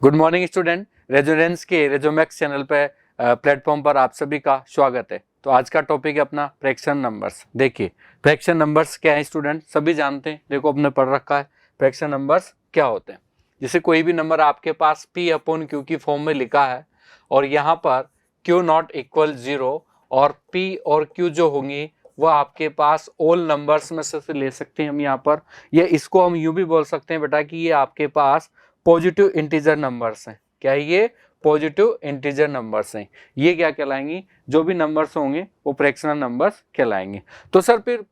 Good morning student. Resonance के रेजोमैक्स channel पे platform पर आप सभी का स्वागत है। तो आज का टॉपिक है अपना फ्रैक्शन नंबर्स। देखिए फ्रैक्शन नंबर्स क्या है स्टूडेंट, सभी जानते हैं। देखो अपने पढ़ रखा है फ्रैक्शन नंबर्स क्या होते हैं। जैसे कोई भी नंबर आपके पास P अपॉन Q की फॉर्म में लिखा है और यहाँ पर Q नॉट इक्वल 0 और P और Q जो होंगी वो आपके पास ऑल नंबर्स में से ले सकते हैं हम यहाँ पर। ये इसको हम यूं भी बोल सकते हैं बेटा कि ये आपके पास पॉजिटिव इंटीजर नंबर्स हैं। क्या है ये? पॉजिटिव इंटीजर नंबर्स हैं। ये क्या कहलाएंगी? जो भी नंबर्स होंगे वो फ्रैक्शनल नंबर्स कहलाएंगे। तो सर फिर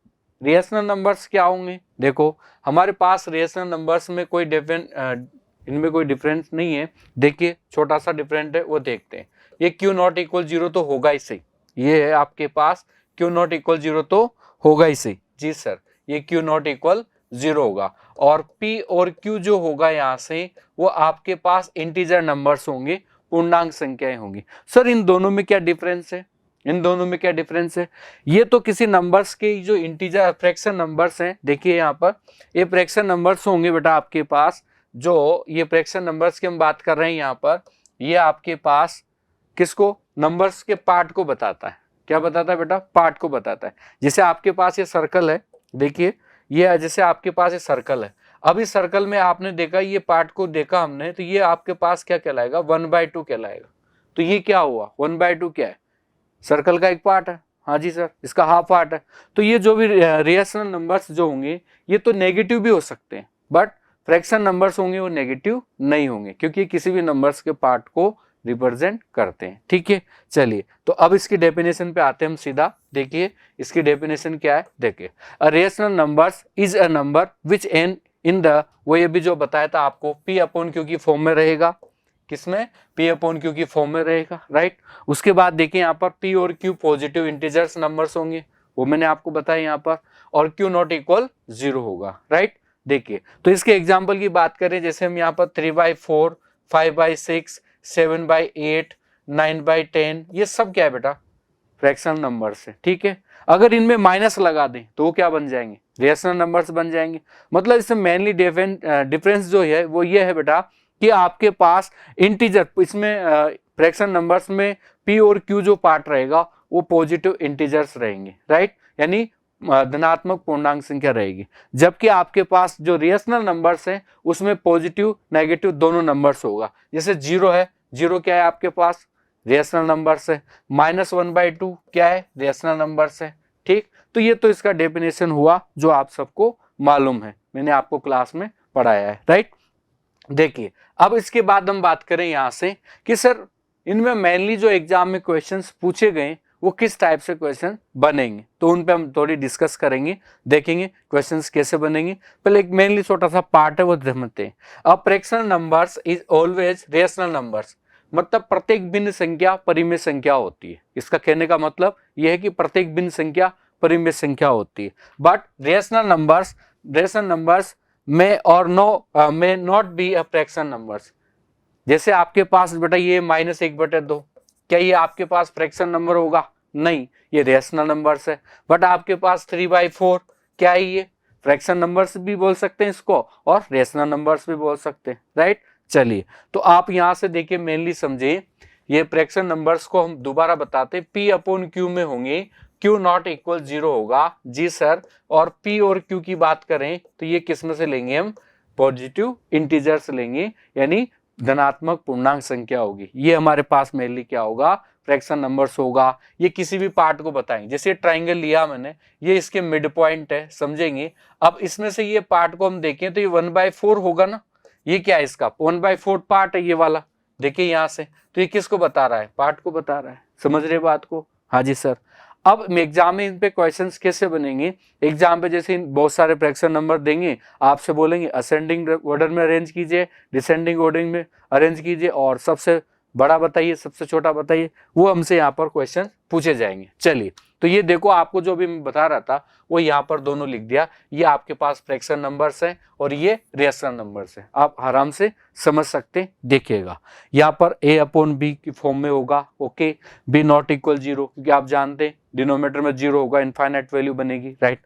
रेशनल नंबर्स क्या होंगे? देखो हमारे पास रेशनल नंबर्स में कोई इनमें कोई डिफरेंस नहीं है। देखिए छोटा सा डिफरेंट है वो देखते हैं। ये Q नॉट इक्वल 0 तो होगा ही सही। ये है आपके पास Q नॉट इक्वल 0 तो होगा ही सही। जी सर, ये Q नॉट इक्वल 0 होगा और P और Q जो होगा यहाँ से वो आपके पास इंटीजर नंबर्स होंगे, पूर्णांक संख्याएं होंगी। सर इन दोनों में क्या डिफरेंस है? इन दोनों में क्या डिफरेंस है? ये तो किसी नंबर्स के जो इंटीजर फ्रैक्शन नंबर्स हैं, देखिए यहाँ पर ये फ्रैक्शन नंबर्स होंगे बेटा आपके पास। जो ये फ्रैक्शन नंबर्स की हम बात कर रहे हैं यहाँ पर, ये आपके पास किसको? नंबर्स के पार्ट को बताता है। क्या बताता है बेटा? पार्ट को बताता है। जैसे आपके पास ये सर्कल है, देखिए ये जैसे आपके पास ये सर्कल है। अब इस सर्कल में आपने देखा, ये पार्ट को देखा हमने, तो ये आपके पास क्या कहलाएगा? 1/2 कहलाएगा। तो ये क्या हुआ? 1/2 क्या है? सर्कल का एक पार्ट है। हाँ जी सर, इसका हाफ पार्ट है। तो ये जो भी रेशनल नंबर्स जो होंगे ये तो नेगेटिव भी हो सकते हैं, बट फ्रैक्शन नंबर्स होंगे वो नेगेटिव नहीं होंगे, क्योंकि किसी भी नंबर्स के पार्ट को रिप्रेजेंट करते हैं। ठीक है, चलिए तो अब इसकी डेफिनेशन पे आते हैं हम सीधा। देखिए इसकी डेफिनेशन क्या है। देखिए a rational numbers is a number which N in the, वो ये भी जो बताया था आपको, P अपॉन Q की फॉर्म में रहेगा। किसमें? P अपॉन Q की फॉर्म में रहेगा, राइट। उसके बाद देखिए यहाँ पर P और Q पॉजिटिव इंटीजर्स नंबर्स होंगे, वो मैंने आपको बताया यहाँ पर, और Q नॉट इक्वल 0 होगा, राइट। देखिए तो इसके एग्जाम्पल की बात करें, जैसे हम यहाँ पर 3/4, 5/6, 7/8, 9/10, ये सब क्या है बेटा? फ्रैक्शनल नंबर्स है। ठीक है, अगर इनमें माइनस लगा दें तो वो क्या बन जाएंगे? रेशनल नंबर्स बन जाएंगे। मतलब इसमें मेनली डिफरेंस जो है वो ये है बेटा कि आपके पास इंटीजर, इसमें फ्रैक्शन नंबर्स में P और Q जो पार्ट रहेगा वो पॉजिटिव इंटीजर्स रहेंगे, राइट, यानी धनात्मक पूर्णांक संख्या रहेगी। जबकि आपके पास जो रेशनल नंबर्स हैं उसमें पॉजिटिव नेगेटिव दोनों नंबर्स होगा। जैसे 0 है, 0 क्या है आपके पास? रेशनल नंबर्स है। -1/2 क्या है? रेशनल नंबर्स है। ठीक, तो ये तो इसका डेफिनेशन हुआ जो आप सबको मालूम है, मैंने आपको क्लास में पढ़ाया है, राइट। देखिए अब इसके बाद हम बात करें यहाँ से कि सर इनमें मेनली जो एग्जाम में क्वेश्चंस पूछे गए वो किस टाइप से क्वेश्चन बनेंगे, तो उन पे हम थोड़ी डिस्कस करेंगे, देखेंगे क्वेश्चंस कैसे बनेंगे। पहले एक मेनली छोटा सा पार्ट है वो समझते हैं। A fractional numbers is always rational numbers, मतलब प्रत्येक भिन्न संख्या परिमेय संख्या होती है। इसका कहने का मतलब यह है कि प्रत्येक भिन्न संख्या परिमेय संख्या होती है। But rational numbers may or no may not be a fraction numbers। जैसे आपके पास बेटा ये -1/2, क्या ये आपके पास फ्रैक्शन नंबर होगा? नहीं, ये रेशनल नंबर्स है। बट आपके पास 3/4, क्या है ये? फ्रैक्शन नंबर्स भी बोल सकते हैं इसको और रेशनल नंबर्स भी बोल सकते हैं, राइट। चलिए तो आप यहां से देखिए मेनली समझे, ये फ्रैक्शन नंबर्स को हम दोबारा बताते, P अपॉन Q में होंगे, Q नॉट इक्वल 0 होगा। जी सर, और P और Q की बात करें तो ये किस में से लेंगे हम? पॉजिटिव इंटीजर्स लेंगे, यानी धनात्मक पूर्णांक संख्या होगी। ये हमारे पास मेनली क्या होगा? फ्रैक्शन नंबर्स होगा। ये किसी भी पार्ट को बताएंगे। जैसे ट्राइंगल लिया मैंने, ये इसके मिड पॉइंट है, समझेंगे। अब इसमें से ये पार्ट को हम देखें तो ये 1/4 होगा ना। ये क्या है? इसका 1/4 पार्ट है ये वाला। देखिए यहां से, तो ये किसको बता रहा है? पार्ट को बता रहा है। समझ रहे बात को? हाँ जी सर। अब एग्जाम में इन पे क्वेश्चंस कैसे बनेंगे? एग्जाम पे जैसे बहुत सारे फ्रैक्शन नंबर देंगे, आपसे बोलेंगे असेंडिंग ऑर्डर में अरेंज कीजिए, डिसेंडिंग ऑर्डर में अरेंज कीजिए, और सबसे बड़ा बताइए, सबसे छोटा बताइए, वो हमसे यहाँ पर क्वेश्चन पूछे जाएंगे। चलिए तो ये देखो, आपको जो भी मैं बता रहा था वो यहाँ पर दोनों लिख दिया। ये आपके पास फ्रैक्शन नंबर्स हैं और ये रेशनल नंबर्स हैं, आप आराम से समझ सकते हैं। देखिएगा यहाँ पर A अपॉन B की फॉर्म में होगा, ओके। B नॉट इक्वल 0, क्योंकि आप जानते हैं डिनोमिनेटर में 0 होगा, इनफाइनाइट वैल्यू बनेगी, राइट।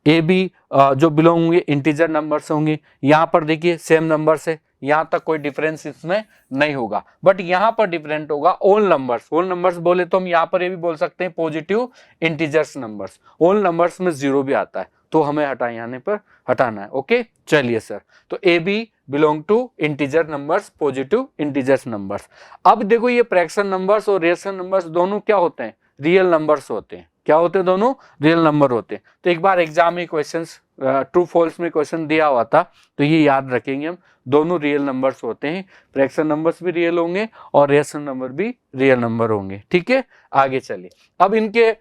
A B जो बिलोंग होंगे इंटीजर नंबर्स होंगे। यहाँ पर देखिए सेम नंबर्स है, यहाँ तक कोई डिफरेंस इसमें नहीं होगा। बट यहाँ पर डिफरेंट होगा होल नंबर्स। होल नंबर्स बोले तो हम यहाँ पर ये भी बोल सकते हैं positive integers numbers. Whole numbers में 0 भी आता है तो हमें यहाँ पर हटाना है। ओके, चलिए सर, तो A B belong to integer numbers, positive integers numbers. अब देखो ये फ्रैक्शन नंबर्स और रेशनल नंबर्स दोनों क्या होते हैं, रियल नंबर्स होते हैं। क्या होते हैं, दोनों रियल नंबर होते हैं। तो एक बार एग्जाम में क्वेश्चंस ट्रू फॉल्स में क्वेश्चन दिया हुआ था तो ये याद रखेंगे हम, दोनों रियल नंबर्स होते हैं। फ्रैक्शन नंबर्स भी रियल होंगे और रेशनल नंबर भी रियल नंबर होंगे। ठीक है, आगे चलिए। अब इनके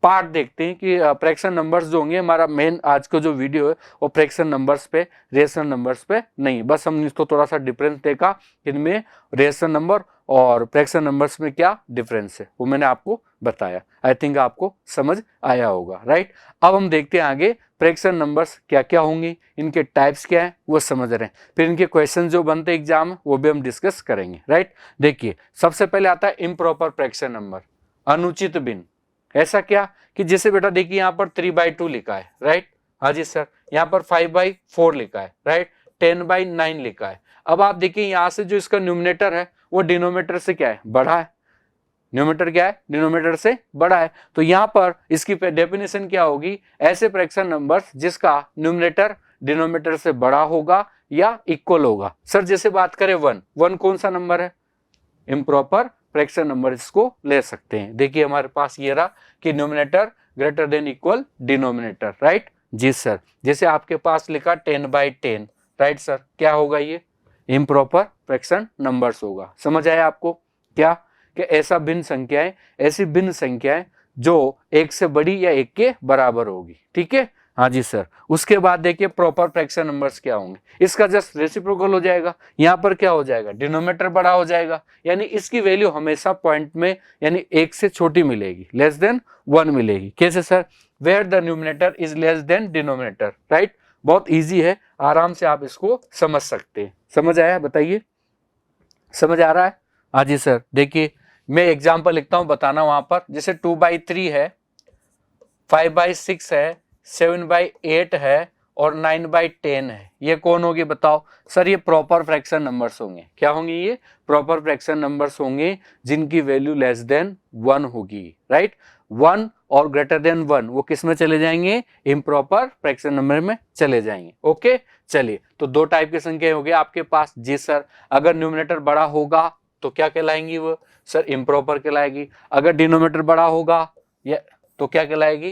पार्ट देखते हैं कि फ्रैक्शन नंबर्स जो होंगे, हमारा मेन आज का जो वीडियो है वो फ्रैक्शन नंबर्स पे, रेशनल नंबर्स पे नहीं। बस हमने इसको थोड़ा सा डिफरेंस देखा, इनमें रेशनल नंबर और फ्रैक्शन नंबर्स में क्या डिफरेंस है वो मैंने आपको बताया। आई थिंक आपको समझ आया होगा, राइट। अब हम देखते हैं आगे फ्रैक्शन नंबर्स क्या क्या होंगे, इनके टाइप्स क्या है वो समझ रहे हैं, फिर इनके क्वेश्चन जो बनते हैं एग्जाम वो भी हम डिस्कस करेंगे, राइट। देखिए सबसे पहले आता है इम्प्रॉपर फ्रैक्शन नंबर, अनुचित भिन्न। ऐसा क्या कि जैसे बेटा देखिए यहाँ पर 3/2 लिखा है, राइट। हाँ जी सर, यहाँ पर 5/4 लिखा है, राइट। 10/9 लिखा है। अब आप देखिए यहाँ से जो इसका न्यूमरेटर है वो डिनोमिनेटर से क्या है, बड़ा है। न्यूमरेटर क्या है, डिनोमिनेटर से बड़ा है। तो यहाँ पर इसकी डेफिनेशन क्या होगी, ऐसे फ्रैक्शन नंबर्स जिसका न्यूमरेटर डिनोमिनेटर से बड़ा होगा या इक्वल होगा। सर जैसे बात करें 1 कौन सा नंबर है, इम्प्रॉपर फ्रैक्शन नंबर इसको ले सकते हैं। देखिए हमारे पास ये रहा कि numerator greater than equal denominator, right. जी सर, जैसे आपके पास लिखा 10/10, राइट सर, क्या होगा ये, इम्प्रॉपर फ्रैक्शन नंबर्स होगा। समझ आया आपको क्या, कि ऐसा भिन्न संख्याएं, ऐसी भिन्न संख्याएं जो एक से बड़ी या एक के बराबर होगी। ठीक है, हाँ जी सर। उसके बाद देखिए प्रॉपर फ्रैक्शन नंबर्स क्या होंगे, इसका जस्ट रेसिप्रोकल हो जाएगा। यहाँ पर क्या हो जाएगा, डिनोमिनेटर बड़ा हो जाएगा, यानी इसकी वैल्यू हमेशा पॉइंट में यानी 1 से छोटी मिलेगी, लेस देन 1 मिलेगी। कैसे sir, where the numerator is less than denominator, right. बहुत ईजी है, आराम से आप इसको समझ सकते हैं। समझ आया, बताइए समझ आ रहा है। हाँ जी सर, देखिए मैं एग्जाम्पल लिखता हूं, बताना वहां पर। जैसे 2/3 है, 5/6 है, 7/8 है और 9/10 है। ये कौन होगी बताओ सर, ये प्रॉपर फ्रैक्शन नंबर्स होंगे। क्या होंगे, ये प्रॉपर फ्रैक्शन नंबर्स होंगे जिनकी वैल्यू लेस देन 1 होगी, राइट। 1 और ग्रेटर देन 1 वो किस में चले जाएंगे, इम्प्रॉपर फ्रैक्शन नंबर में चले जाएंगे। ओके, चलिए तो दो टाइप की संख्या होगी आपके पास। जी सर, अगर न्यूमरेटर बड़ा होगा तो क्या कहलाएंगी वो, सर इम्प्रॉपर कहलाएगी। अगर डिनोमिनेटर बड़ा होगा या तो क्या कहलाएगी,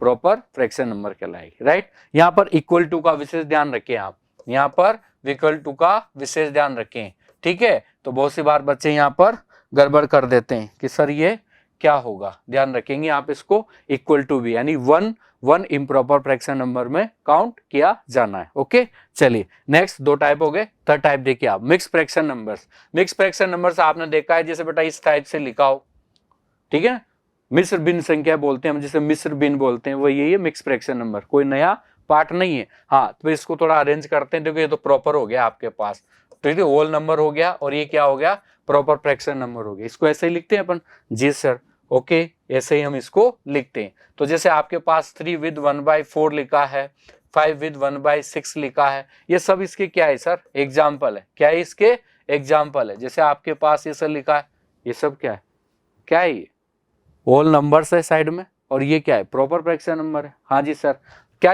प्रॉपर फ्रैक्शन नंबर कहलाएगी, राइट। यहाँ पर इक्वल टू का विशेष ध्यान रखें आप, यहाँ पर इक्वल टू का विशेष ध्यान रखें। ठीक है, तो बहुत सी बार बच्चे यहाँ पर गड़बड़ कर देते हैं कि सर ये क्या होगा, ध्यान रखेंगे आप इसको। इक्वल टू भी यानी 1 इम्प्रॉपर फ्रैक्शन नंबर में काउंट किया जाना है। ओके, चलिए नेक्स्ट दो टाइप हो गए। थर्ड टाइप देखिए आप, mix fraction numbers. Mix fraction numbers आपने देखा है, जैसे बेटा इस टाइप से लिखा हो, ठीक है। मिश्र भिन्न संख्या बोलते हैं हम, जिसे मिश्र भिन्न बोलते हैं, वो यही है मिक्स फ्रैक्शन नंबर, कोई नया पार्ट नहीं है। हाँ, तो इसको थोड़ा अरेंज करते हैं, देखो ये तो प्रॉपर हो गया आपके पास, तो ये होल नंबर हो गया और ये क्या हो गया, प्रॉपर फ्रैक्शन नंबर हो गया। इसको ऐसे ही लिखते हैं अपन। जी सर, ओके, ऐसे ही हम इसको लिखते हैं। तो जैसे आपके पास 3 with 1/4 लिखा है, 5 with 1/6 लिखा है, ये सब इसके क्या है सर, एग्जाम्पल है। क्या है, इसके एग्जाम्पल है। जैसे आपके पास ये सब लिखा है, ये सब क्या है, क्या है, ये होल नंबर्स है साइड में, और ये क्या है, प्रॉपर फ्रैक्शन नंबर है। हाँ जी सर, क्या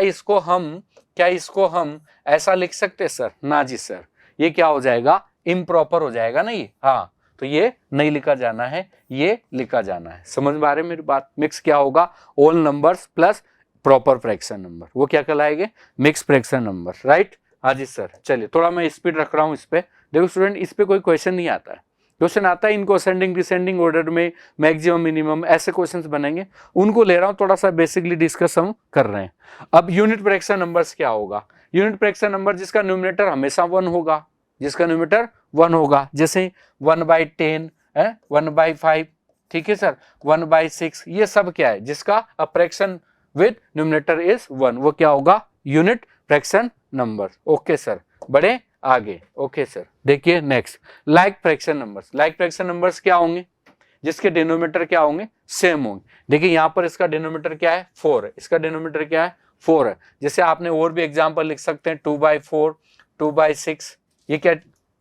इसको हम ऐसा लिख सकते हैं सर, ना जी सर, ये क्या हो जाएगा, इम्प्रॉपर हो जाएगा ना ये। हाँ, तो ये नहीं लिखा जाना है, ये लिखा जाना है। समझ में आ रही है मेरी बात। मिक्स क्या होगा, whole numbers plus proper fraction number, वो क्या कहलाएंगे, मिक्स फ्रैक्शन नंबर, राइट। हाँ जी सर, चलिए थोड़ा मैं स्पीड रख रहा हूँ इस पे। देखो स्टूडेंट, इस पे कोई क्वेश्चन नहीं आता है, क्वेश्चन आता है इनको असेंडिंग डिसेंडिंग ऑर्डर में, मैक्सिमम मिनिमम, ऐसे क्वेश्चंस बनेंगे, उनको ले रहा हूं, थोड़ा सा बेसिकली डिस्कस हम कर रहे हैं। अब यूनिट फ्रैक्शन नंबर्स क्या होगा, यूनिट फ्रैक्शन नंबर जिसका न्यूमरेटर हमेशा 1 होगा, जिसका न्यूमरेटर 1 होगा। जैसे 1/10 है, 1/5, ठीक है सर, 1/6, ये सब क्या है, जिसका फ्रैक्शन विद न्यूमरेटर इज 1, वो क्या होगा, unit fraction number. Okay sir, बड़े आगे। ओके सर, देखिए next like fraction numbers. Like fraction numbers क्या होंगे, जिसके डिनोमिनेटर क्या होंगे, सेम होंगे। देखिए यहाँ पर इसका डिनोमिनेटर क्या है, 4 है, इसका डिनोमिनेटर क्या है, 4 है। जैसे आपने और भी एग्जांपल लिख सकते हैं, 2/4, 2/6, ये क्या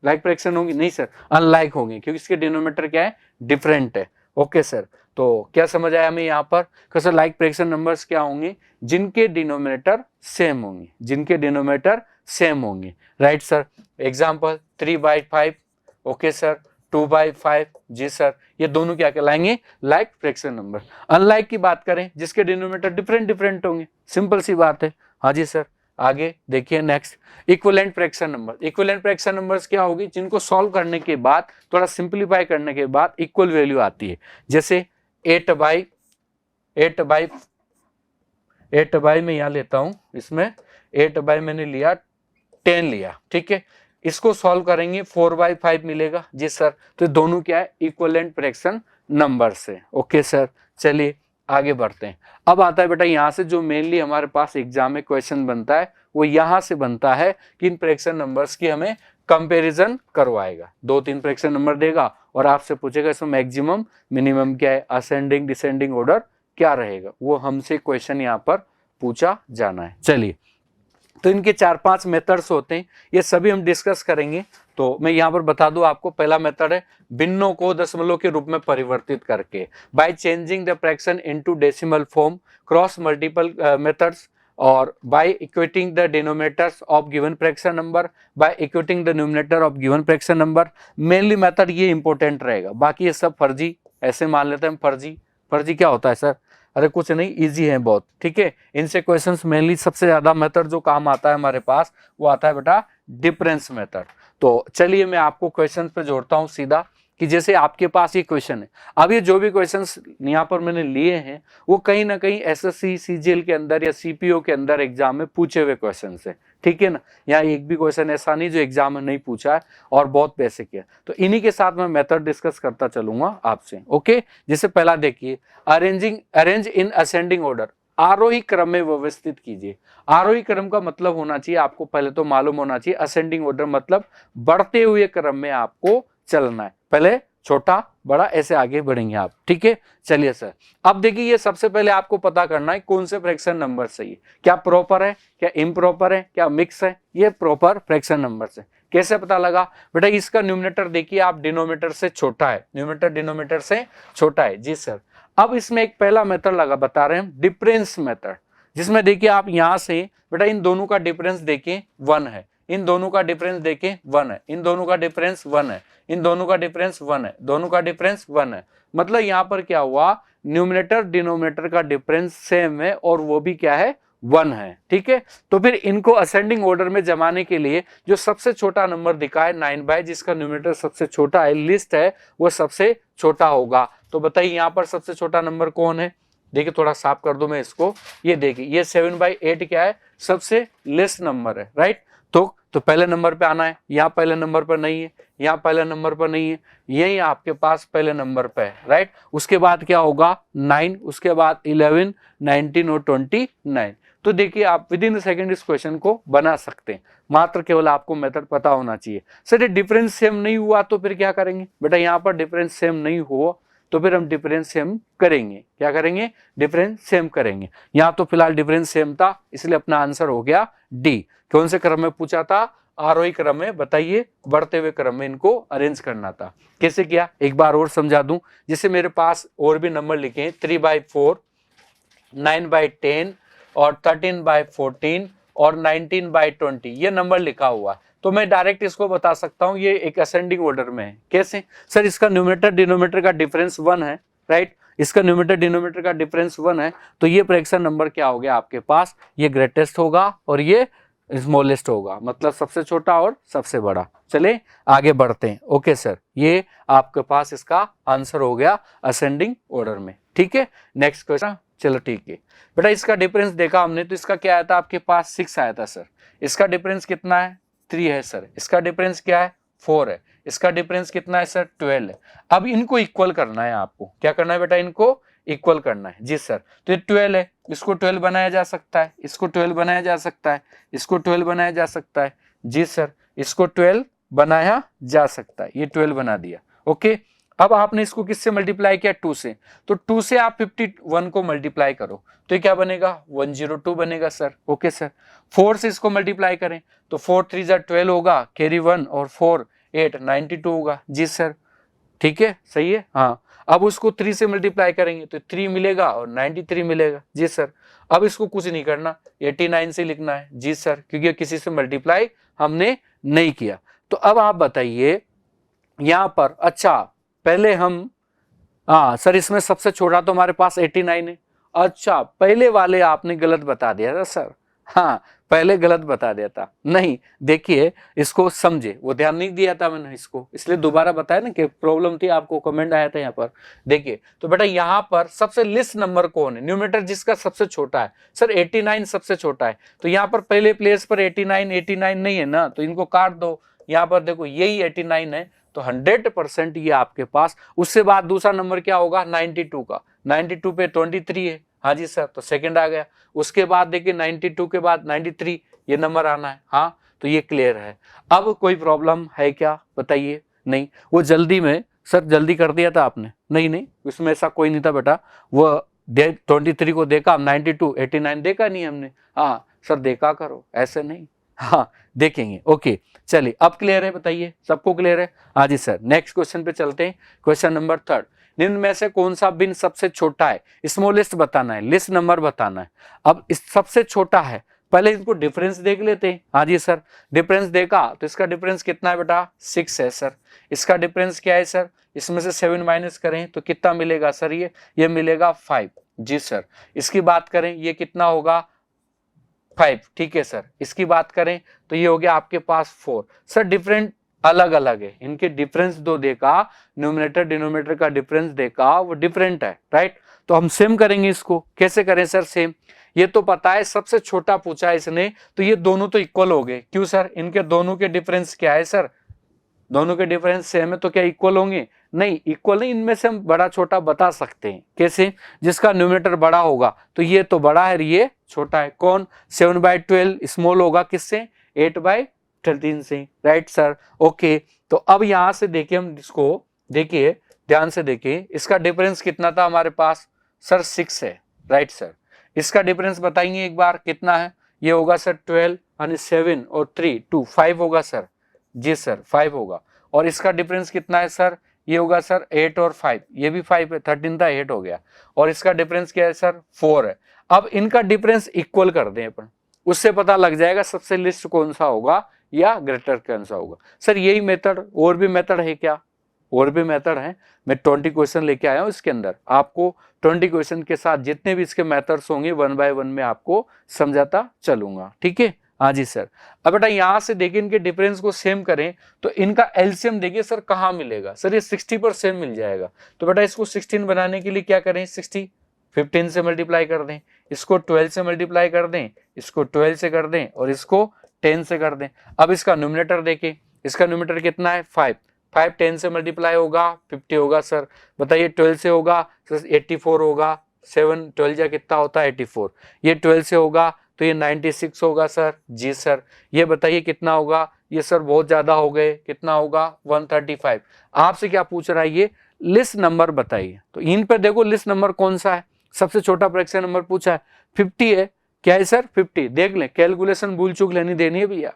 लाइक फ्रैक्शन होंगी? नहीं सर, अनलाइक होंगी, क्योंकि इसके डिनोमिनेटर क्या है? डिफरेंट है। ओके सर, तो क्या समझ आया हमें यहाँ पर? सर लाइक फ्रैक्शन नंबर्स क्या होंगे? जिनके डिनोमिनेटर सेम होंगे, जिनके डिनोमिनेटर सेम होंगे। Right sir, example 3/5, okay sir, 2/5, जी सर, ये दोनों क्या कहलाएंगे? Like fraction number. अनलाइक की बात करें, जिसके डिनोमिनेटर डिफरेंट डिफरेंट होंगे, सिंपल सी बात है। हाँ जी सर, आगे देखिए next, equivalent fraction number. Equivalent fraction numbers क्या होगी? जिनको सॉल्व करने के बाद, थोड़ा सिंप्लीफाई करने के बाद इक्वल वैल्यू आती है। जैसे 8 बाई में यहाँ लेता हूं, इसमें 8 बाई मैंने लिया 10 लिया, ठीक है। इसको सॉल्व करेंगे 4/5 मिलेगा, जी सर। तो दोनों क्या है? इक्विवेलेंट फ्रैक्शन नंबर से। ओके सर, चलिए आगे बढ़ते हैं। अब आता है बेटा यहाँ से जो मेनली हमारे पास एग्जाम में क्वेश्चन बनता है, वो यहाँ से बनता है कि इन फ्रैक्शन नंबर्स की हमें कंपैरिजन करवाएगा। 2-3 फ्रैक्शन नंबर देगा और आपसे पूछेगा इसमें मैक्सिमम मिनिमम क्या है, असेंडिंग डिसेंडिंग ऑर्डर क्या रहेगा, वो हमसे क्वेश्चन यहाँ पर पूछा जाना है। चलिए, तो इनके 4-5 मेथड्स होते हैं, ये सभी हम डिस्कस करेंगे। तो मैं यहाँ पर बता दूं आपको, पहला मेथड है भिन्नों को दशमलव के रूप में परिवर्तित करके, by changing the fraction into decimal form, cross multiple methods, और by equating the denominators of given fraction number, by equating the numerator of given fraction number. Mainly method ये इंपॉर्टेंट रहेगा, बाकी ये सब फर्जी, ऐसे मान लेते हैं हम। फर्जी, फर्जी क्या होता है सर? अरे कुछ नहीं, इजी है बहुत, ठीक है। इनसे क्वेश्चंस मेनली सबसे ज्यादा मेथड जो काम आता है हमारे पास, वो आता है बेटा डिफरेंस मेथड। तो चलिए मैं आपको क्वेश्चन पे जोड़ता हूं सीधा, कि जैसे आपके पास ये क्वेश्चन है, अब ये जो भी क्वेश्चंस यहाँ पर मैंने लिए हैं, वो कहीं ना कहीं एसएससी सीजीएल के अंदर या सीपीओ के अंदर एग्जाम में पूछे हुए क्वेश्चन है, ठीक है ना। यहाँ एक भी क्वेश्चन ऐसा नहीं जो एग्जाम में नहीं पूछा है, और बहुत बेसिक है। तो इन्हीं के साथ मैं मेथड डिस्कस करता चलूंगा आपसे। ओके, जैसे पहला देखिए, अरेंज इन असेंडिंग ऑर्डर, आरोही क्रम में व्यवस्थित कीजिए। आरोही क्रम का मतलब होना चाहिए आपको पहले तो मालूम होना चाहिए, असेंडिंग ऑर्डर मतलब बढ़ते हुए क्रम में आपको चलना है, पहले छोटा बड़ा ऐसे आगे बढ़ेंगे आप, ठीक है। चलिए सर, अब देखिए ये सबसे पहले आपको पता करना है कौन से फ्रैक्शन नंबर सही है, क्या प्रॉपर है, क्या इम्प्रॉपर है, क्या मिक्स है। ये प्रॉपर फ्रैक्शन नंबर से कैसे पता लगा? बेटा इसका न्यूमरेटर देखिए आप डिनोमिनेटर से छोटा है, न्यूमरेटर डिनोमिनेटर से छोटा है, जी सर। अब इसमें एक पहला मेथड लगा बता रहे हैं डिफरेंस मेथड, जिसमें देखिए आप यहां से बेटा इन दोनों का डिफरेंस देखिए 1 है, इन दोनों का डिफरेंस देखिए 1 है, इन दोनों का डिफरेंस 1 है, इन दोनों का डिफरेंस 1 है, दोनों का डिफरेंस 1 है। मतलब यहाँ पर क्या हुआ? न्यूमरेटर डिनोमिनेटर का डिफरेंस सेम है, और वो भी क्या है? 1 है, ठीक है। तो फिर इनको असेंडिंग ऑर्डर में जमाने के लिए जो सबसे छोटा नंबर दिखा है 9/, जिसका न्यूमरेटर सबसे छोटा है, लिस्ट है, वो सबसे छोटा होगा। तो बताइए यहाँ पर सबसे छोटा नंबर कौन है? देखिए थोड़ा साफ कर दो मैं इसको, ये देखिए ये 7/8 क्या है? सबसे लेस नंबर है, राइट। तो पहले नंबर पे आना है, यहाँ पहले नंबर पर नहीं है, यहाँ पहले नंबर पर नहीं है, यही आपके पास पहले नंबर पे है, राइट। उसके बाद क्या होगा? 9, उसके बाद 11, 19 और 29। तो देखिए आप विद इन सेकंड इस क्वेश्चन को बना सकते हैं, मात्र केवल आपको मेथड पता होना चाहिए। सर ये डिफरेंस सेम नहीं हुआ तो फिर क्या करेंगे? बेटा यहाँ पर डिफरेंस सेम नहीं हुआ तो फिर हम डिफरेंस सेम करेंगे। क्या करेंगे? डिफरेंस सेम करेंगे। यहाँ तो फिलहाल डिफरेंस सेम था, इसलिए अपना आंसर हो गया डी। कौन से क्रम में पूछा था? आरोही क्रम में। बताइए, बढ़ते हुए क्रम में इनको अरेंज करना था। कैसे किया एक बार और समझा दूं। जैसे मेरे पास और भी नंबर लिखे हैं 3/4, 9/10 और 13/14 और 19/20, ये नंबर लिखा हुआ। तो मैं डायरेक्ट इसको बता सकता हूं ये एक असेंडिंग ऑर्डर में है। कैसे? सर इसका न्यूमरेटर डिनोमिनेटर का डिफरेंस 1 है, राइट। इसका न्यूमरेटर डिनोमिनेटर का डिफरेंस 1 है, तो ये फ्रैक्शन नंबर क्या हो गया आपके पास? ये ग्रेटेस्ट होगा और ये स्मॉलेस्ट होगा, मतलब सबसे छोटा और सबसे बड़ा। चले आगे बढ़ते हैं। ओके सर, ये आपके पास इसका आंसर हो गया असेंडिंग ऑर्डर में, ठीक है। नेक्स्ट क्वेश्चन, चलो ठीक है बेटा, इसका डिफरेंस देखा हमने तो इसका क्या आया था आपके पास? 6 आया था सर। इसका डिफरेंस कितना है? 3 है सर। इसका डिफरेंस क्या है? 4 है। इसका डिफरेंस कितना है सर? 12 है। अब इनको इक्वल करना है आपको। क्या करना है बेटा? इनको इक्वल करना है, जी सर। तो ये 12 है, इसको 12 बनाया जा सकता है, इसको 12 बनाया जा सकता है, इसको 12 बनाया जा सकता है, जी सर। इसको 12 बनाया जा सकता है, ये 12 बना दिया। ओके, अब आपने इसको किससे मल्टीप्लाई किया, 2 से, तो 2 से आप 51 को मल्टीप्लाई करो तो ये क्या बनेगा, 102 बनेगा सर। Okay sir. 4 से इसको मल्टीप्लाई करें तो 4 3 जा 12 होगा, कैरी 1 और 4 8 92 होगा। जी सर, ठीक है, सही है। हाँ, अब उसको 3 से मल्टीप्लाई करेंगे तो 3 मिलेगा और 93 मिलेगा। जी सर। अब इसको कुछ नहीं करना, 89 से लिखना है। जी सर, क्योंकि किसी से मल्टीप्लाई हमने नहीं किया। तो अब आप बताइए यहां पर, अच्छा पहले हम, हाँ सर इसमें सबसे छोटा तो हमारे पास 89 है। अच्छा, पहले वाले आपने गलत बता दिया था सर। हाँ, पहले गलत बता दिया था। नहीं, देखिए इसको समझे, वो ध्यान नहीं दिया था मैंने इसको, इसलिए दोबारा बताया ना कि प्रॉब्लम थी, आपको कमेंट आया था यहाँ पर। देखिए तो बेटा यहाँ पर सबसे लिस्ट नंबर कौन है, न्यूमरेटर जिसका सबसे छोटा है। सर 89 सबसे छोटा है, तो यहाँ पर पहले प्लेस पर 89 नहीं है ना, तो इनको काट दो। यहाँ पर देखो यही 89 है, तो 100% ये आपके पास। उससे बाद दूसरा नंबर क्या होगा, 92 का, 92 पे 23 है। हाँ जी सर, तो सेकंड आ गया। उसके बाद देखिए 92 के बाद 93, ये नंबर आना है। हाँ, तो ये क्लियर है। अब कोई प्रॉब्लम है क्या, बताइए। नहीं, वो जल्दी में सर, जल्दी कर दिया था आपने। नहीं, उसमें ऐसा कोई नहीं था बेटा, वो 23 को देखा, 92 89 देखा नहीं हमने। हाँ सर, देखा करो, ऐसे नहीं। हाँ, देखेंगे। ओके, चलिए अब क्लियर है, बताइए सबको क्लियर है। हाँ जी सर, नेक्स्ट क्वेश्चन पे चलते हैं। क्वेश्चन नंबर 3, निम्न में से कौन सा भिन्न सबसे छोटा है, स्मॉलेस्ट बताना है, लिस्ट नंबर बताना है। अब इस सबसे छोटा है, पहले इसको डिफरेंस देख लेते हैं। हाँ जी सर, डिफरेंस देखा तो इसका डिफरेंस कितना है बेटा, 6 है सर। इसका डिफरेंस क्या है सर, इसमें से 7 माइनस करें तो कितना मिलेगा सर, ये मिलेगा 5। जी सर। इसकी बात करें, ये कितना होगा, 5। ठीक है सर। इसकी बात करें तो ये हो गया आपके पास 4। सर डिफरेंट अलग अलग है, इनके डिफरेंस दो देखा, न्यूमरेटर डिनोमिनेटर का डिफरेंस देखा, वो डिफरेंट है, राइट। तो हम सेम करेंगे इसको। कैसे करें सर, सेम। ये तो पता है सबसे छोटा पूछा है इसने, तो ये दोनों तो इक्वल हो गए। क्यों सर, इनके दोनों के डिफरेंस क्या है सर, दोनों के डिफरेंस सेम है, तो क्या इक्वल होंगे, नहीं इक्वल नहीं। इनमें से हम बड़ा छोटा बता सकते हैं। कैसे, जिसका न्यूमरेटर बड़ा होगा तो ये तो बड़ा है, ये छोटा है। कौन, 7/12 स्मॉल होगा किससे, 8/13 से, राइट सर। ओके, तो अब यहां से देखिए हम इसको, देखिए ध्यान से देखिए, इसका डिफरेंस कितना था हमारे पास सर, 6 है, राइट सर। इसका डिफरेंस बताएंगे एक बार कितना है, ये होगा सर 12 यानी 7 और 3 2 5 होगा सर। जी सर, 5 होगा। और इसका डिफरेंस कितना है सर, ये होगा सर 8 और 5, ये भी 5 है, 13 था 8 हो गया। और इसका डिफरेंस क्या है सर, 4 है। अब इनका डिफरेंस इक्वल कर दें अपन, उससे पता लग जाएगा सबसे लिस्ट कौन सा होगा या ग्रेटर कौन सा होगा। सर यही मेथड, और भी मेथड है क्या, और भी मेथड है। मैं 20 क्वेश्चन लेके आया हूं, इसके अंदर आपको 20 क्वेश्चन के साथ जितने भी इसके मेथड्स होंगे 1 बाय 1 में आपको समझाता चलूंगा। ठीक है, हाँ जी सर। अब बेटा यहां से देखिए इनके डिफरेंस को सेम करें तो इनका एलसीएम देखिए सर कहां मिलेगा, सर ये 60 पर सेम मिल जाएगा। तो बेटा इसको 16 बनाने के लिए क्या करें, 60 15 से मल्टीप्लाई कर दें, इसको 12 से मल्टीप्लाई कर दें, इसको 12 से कर दें और इसको 10 से कर दें। अब इसका न्यूमरेटर देखें, इसका न्यूमरेटर कितना है, 5 10 से मल्टीप्लाई होगा 50 होगा सर। बताइए 12 से होगा सर 84 होगा, 7 12 जा कितना होता है 84। ये 12 से होगा तो ये 96 होगा सर। जी सर। ये बताइए कितना होगा, ये सर बहुत ज्यादा हो गए, कितना होगा 135। आपसे क्या पूछ रहा है, ये लिस्ट नंबर बताइए। तो इन पर देखो लिस्ट नंबर कौन सा है, सबसे छोटा फ्रैक्शन नंबर पूछा है, 50 है। क्या है सर, 50। देख लें, कैलकुलेशन भूल चूक लेनी देनी है भैया।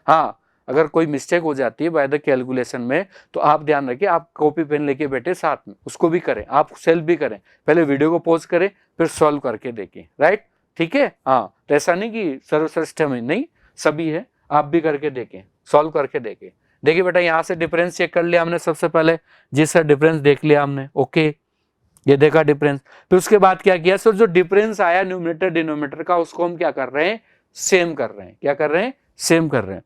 हाँ, अगर कोई मिस्टेक हो जाती है बाय द कैलकुलेशन में तो आप ध्यान रखिए, आप कॉपी पेन लेके बैठे साथ में, उसको भी करें, आप सेल्फ भी करें, पहले वीडियो को पॉज करें फिर सॉल्व करके देखें, राइट। ठीक है, हाँ, तो ऐसा नहीं कि सर्वश्रेष्ठ में नहीं, सभी है, आप भी करके देखें, सॉल्व करके देखें। देखिए बेटा यहाँ से डिफरेंस चेक कर लिया हमने सबसे पहले। जी सर, डिफरेंस देख लिया हमने, ओके, ये देखा डिफरेंस। फिर उसके बाद क्या किया सर, जो डिफरेंस आया न्यूमरेटर डिनोमिनेटर का उसको हम क्या कर रहे हैं, सेम कर रहे हैं। क्या कर रहे हैं, सेम कर रहे हैं।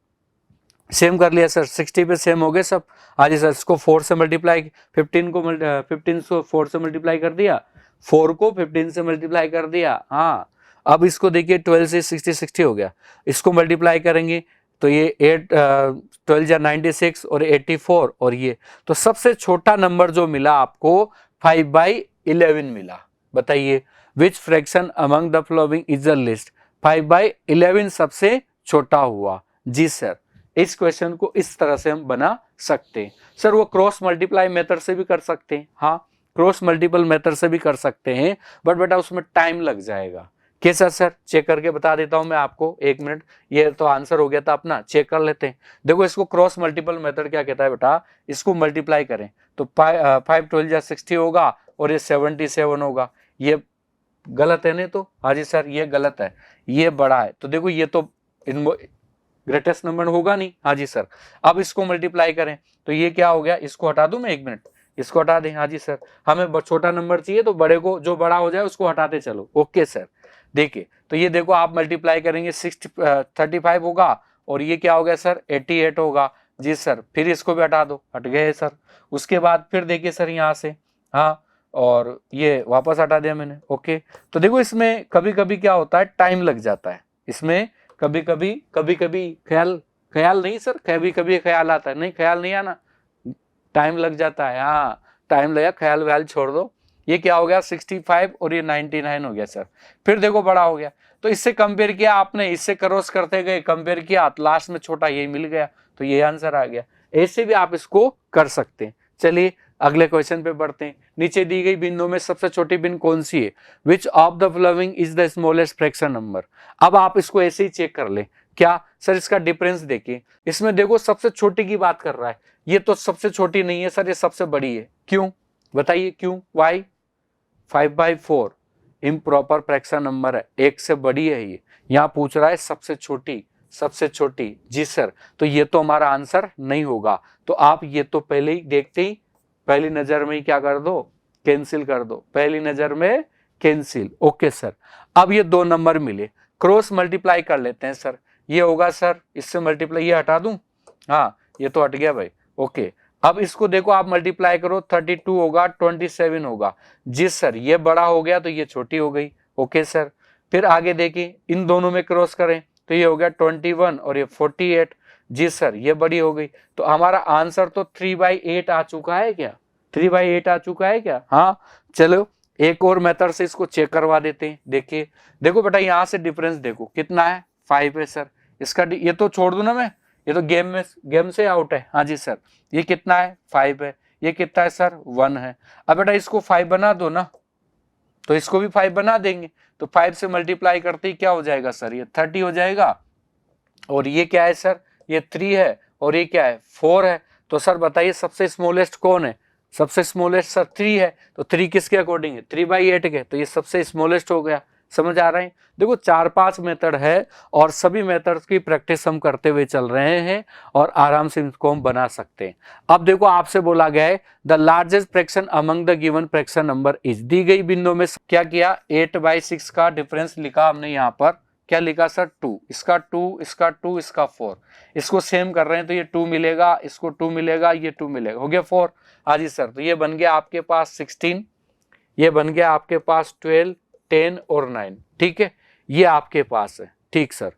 सेम कर लिया सर, 60 पे सेम हो गए सब। आज सर इसको 4 से मल्टीप्लाई, 15 को 4 से मल्टीप्लाई कर दिया, 4 को 15 से मल्टीप्लाई कर दिया। हाँ, अब इसको देखिए 12 से 60 हो गया, इसको मल्टीप्लाई करेंगे तो ये 12 या 96 और 84 और ये, तो सबसे छोटा नंबर जो मिला आपको 5/11 मिला। बताइए विच fraction among the following is the list, 5/11 सबसे छोटा हुआ। जी सर, इस क्वेश्चन को इस तरह से हम बना सकते हैं। सर वो क्रॉस मल्टीप्लाई मेथड से भी कर सकते हैं, हाँ क्रॉस मल्टीपल मेथड से भी कर सकते हैं, बट बेटा उसमें टाइम लग जाएगा। कैसा सर? चेक करके बता देता हूं मैं आपको, 1 मिनट। ये तो आंसर हो गया था अपना, चेक कर लेते हैं। देखो इसको क्रॉस मल्टीपल मेथड क्या कहता है बेटा, इसको मल्टीप्लाई करें तो 5 12 60 होगा और ये 77 होगा। ये गलत है नहीं तो? हाँ जी सर ये गलत है, ये बड़ा है। तो देखो ये तो ग्रेटेस्ट नंबर होगा नहीं। हाँ जी सर। अब इसको मल्टीप्लाई करें तो ये क्या हो गया, इसको हटा दूं मैं, 1 मिनट, इसको हटा दें। हाँ जी सर, हमें छोटा नंबर चाहिए तो बड़े को, जो बड़ा हो जाए उसको हटाते चलो। Okay sir. देखिए तो ये देखो आप मल्टीप्लाई करेंगे 35 होगा और ये क्या हो गया सर, 88 होगा। जी सर, फिर इसको भी हटा दो, हट गए सर। उसके बाद फिर देखिए सर यहाँ से, हाँ और ये वापस हटा दिया मैंने। ओके, तो देखो इसमें कभी कभी क्या होता है, टाइम लग जाता है इसमें। कभी कभी ख्याल नहीं सर, कभी कभी ख्याल आता है, नहीं ख्याल नहीं आना, टाइम लग जाता है। हाँ टाइम लगा, ख्याल व्याल छोड़ दो। ये क्या हो गया 65 और ये 99 हो गया सर। फिर देखो बड़ा हो गया, तो इससे कंपेयर किया आपने, इससे क्रॉस करते गए, कंपेयर किया, लास्ट में छोटा यही मिल गया, तो ये आंसर आ गया। ऐसे भी आप इसको कर सकते हैं। चलिए अगले क्वेश्चन पे बढ़ते हैं। नीचे दी गई बिंदुओं में सबसे छोटी बिंदु कौन सी है? विच of the following is the smallest fraction number. अब आप इसको ऐसे ही चेक कर ले, क्या सर इसका डिफरेंस देखिए। इसमें देखो सबसे छोटी की बात कर रहा है, ये तो सबसे छोटी नहीं है सर, ये सबसे बड़ी है। क्यों बताइए क्यों? वाई? 5/4 इम्प्रॉपर फ्रैक्शन नंबर है, एक से बड़ी है ये। यहाँ पूछ रहा है सबसे छोटी, सबसे छोटी। जी सर, तो ये तो हमारा आंसर नहीं होगा। तो आप ये तो पहले ही देखते ही पहली नजर में ही क्या कर दो, कैंसिल कर दो, पहली नजर में कैंसिल। Okay sir. अब ये 2 नंबर मिले, क्रॉस मल्टीप्लाई कर लेते हैं सर। ये होगा सर, इससे मल्टीप्लाई, ये हटा दूं, हाँ ये तो हट गया भाई। ओके, अब इसको देखो आप मल्टीप्लाई करो, 32 होगा, 27 होगा। जी सर, ये बड़ा हो गया तो ये छोटी हो गई। Okay sir. फिर आगे देखिए, इन दोनों में क्रॉस करें तो ये हो गया 21 और ये 48। जी सर, ये बड़ी हो गई। तो हमारा आंसर तो 3/8 आ चुका है क्या? 3/8 आ चुका है क्या? हाँ चलो एक और मेथड से इसको चेक करवा देते हैं। देखिए देखो बेटा, यहाँ से डिफरेंस देखो कितना है, 5 है सर। इसका ये तो छोड़ दूं ना मैं, ये तो गेम से आउट है। हाँ जी सर, ये कितना है, 5 है। ये कितना है सर, 1 है। अब बेटा इसको 5 बना दो ना, तो इसको भी 5 बना देंगे। तो 5 से मल्टीप्लाई करते ही क्या हो जाएगा सर, ये 30 हो जाएगा। और ये क्या है सर, ये 3 है और ये क्या है, 4 है। तो सर बताइए सबसे स्मॉलेस्ट कौन है? सबसे स्मॉलेस्ट सर 3 है। तो 3 किसके अकॉर्डिंग है, 3/8 के, तो ये सबसे स्मॉलेस्ट हो गया। समझ आ रहा है? देखो 4-5 मेथड है और सभी मेथड्स की प्रैक्टिस हम करते हुए चल रहे हैं और आराम से इसको हम बना सकते हैं। अब देखो आपसे बोला गया है the largest fraction among the given fraction number is. दी गई बिंदु में क्या किया, 8/6 का डिफरेंस लिखा हमने यहाँ पर। क्या लिखा सर, 2, इसका 2, इसका 2, इसका 4। इसको सेम कर रहे हैं तो ये 2 मिलेगा, इसको 2 मिलेगा, ये 2 मिलेगा, हो गया 4। हाँ जी सर, तो ये बन गया आपके पास 16, ये बन गया आपके पास 12, 10 और 9। ठीक है, ये आपके पास है। ठीक सर।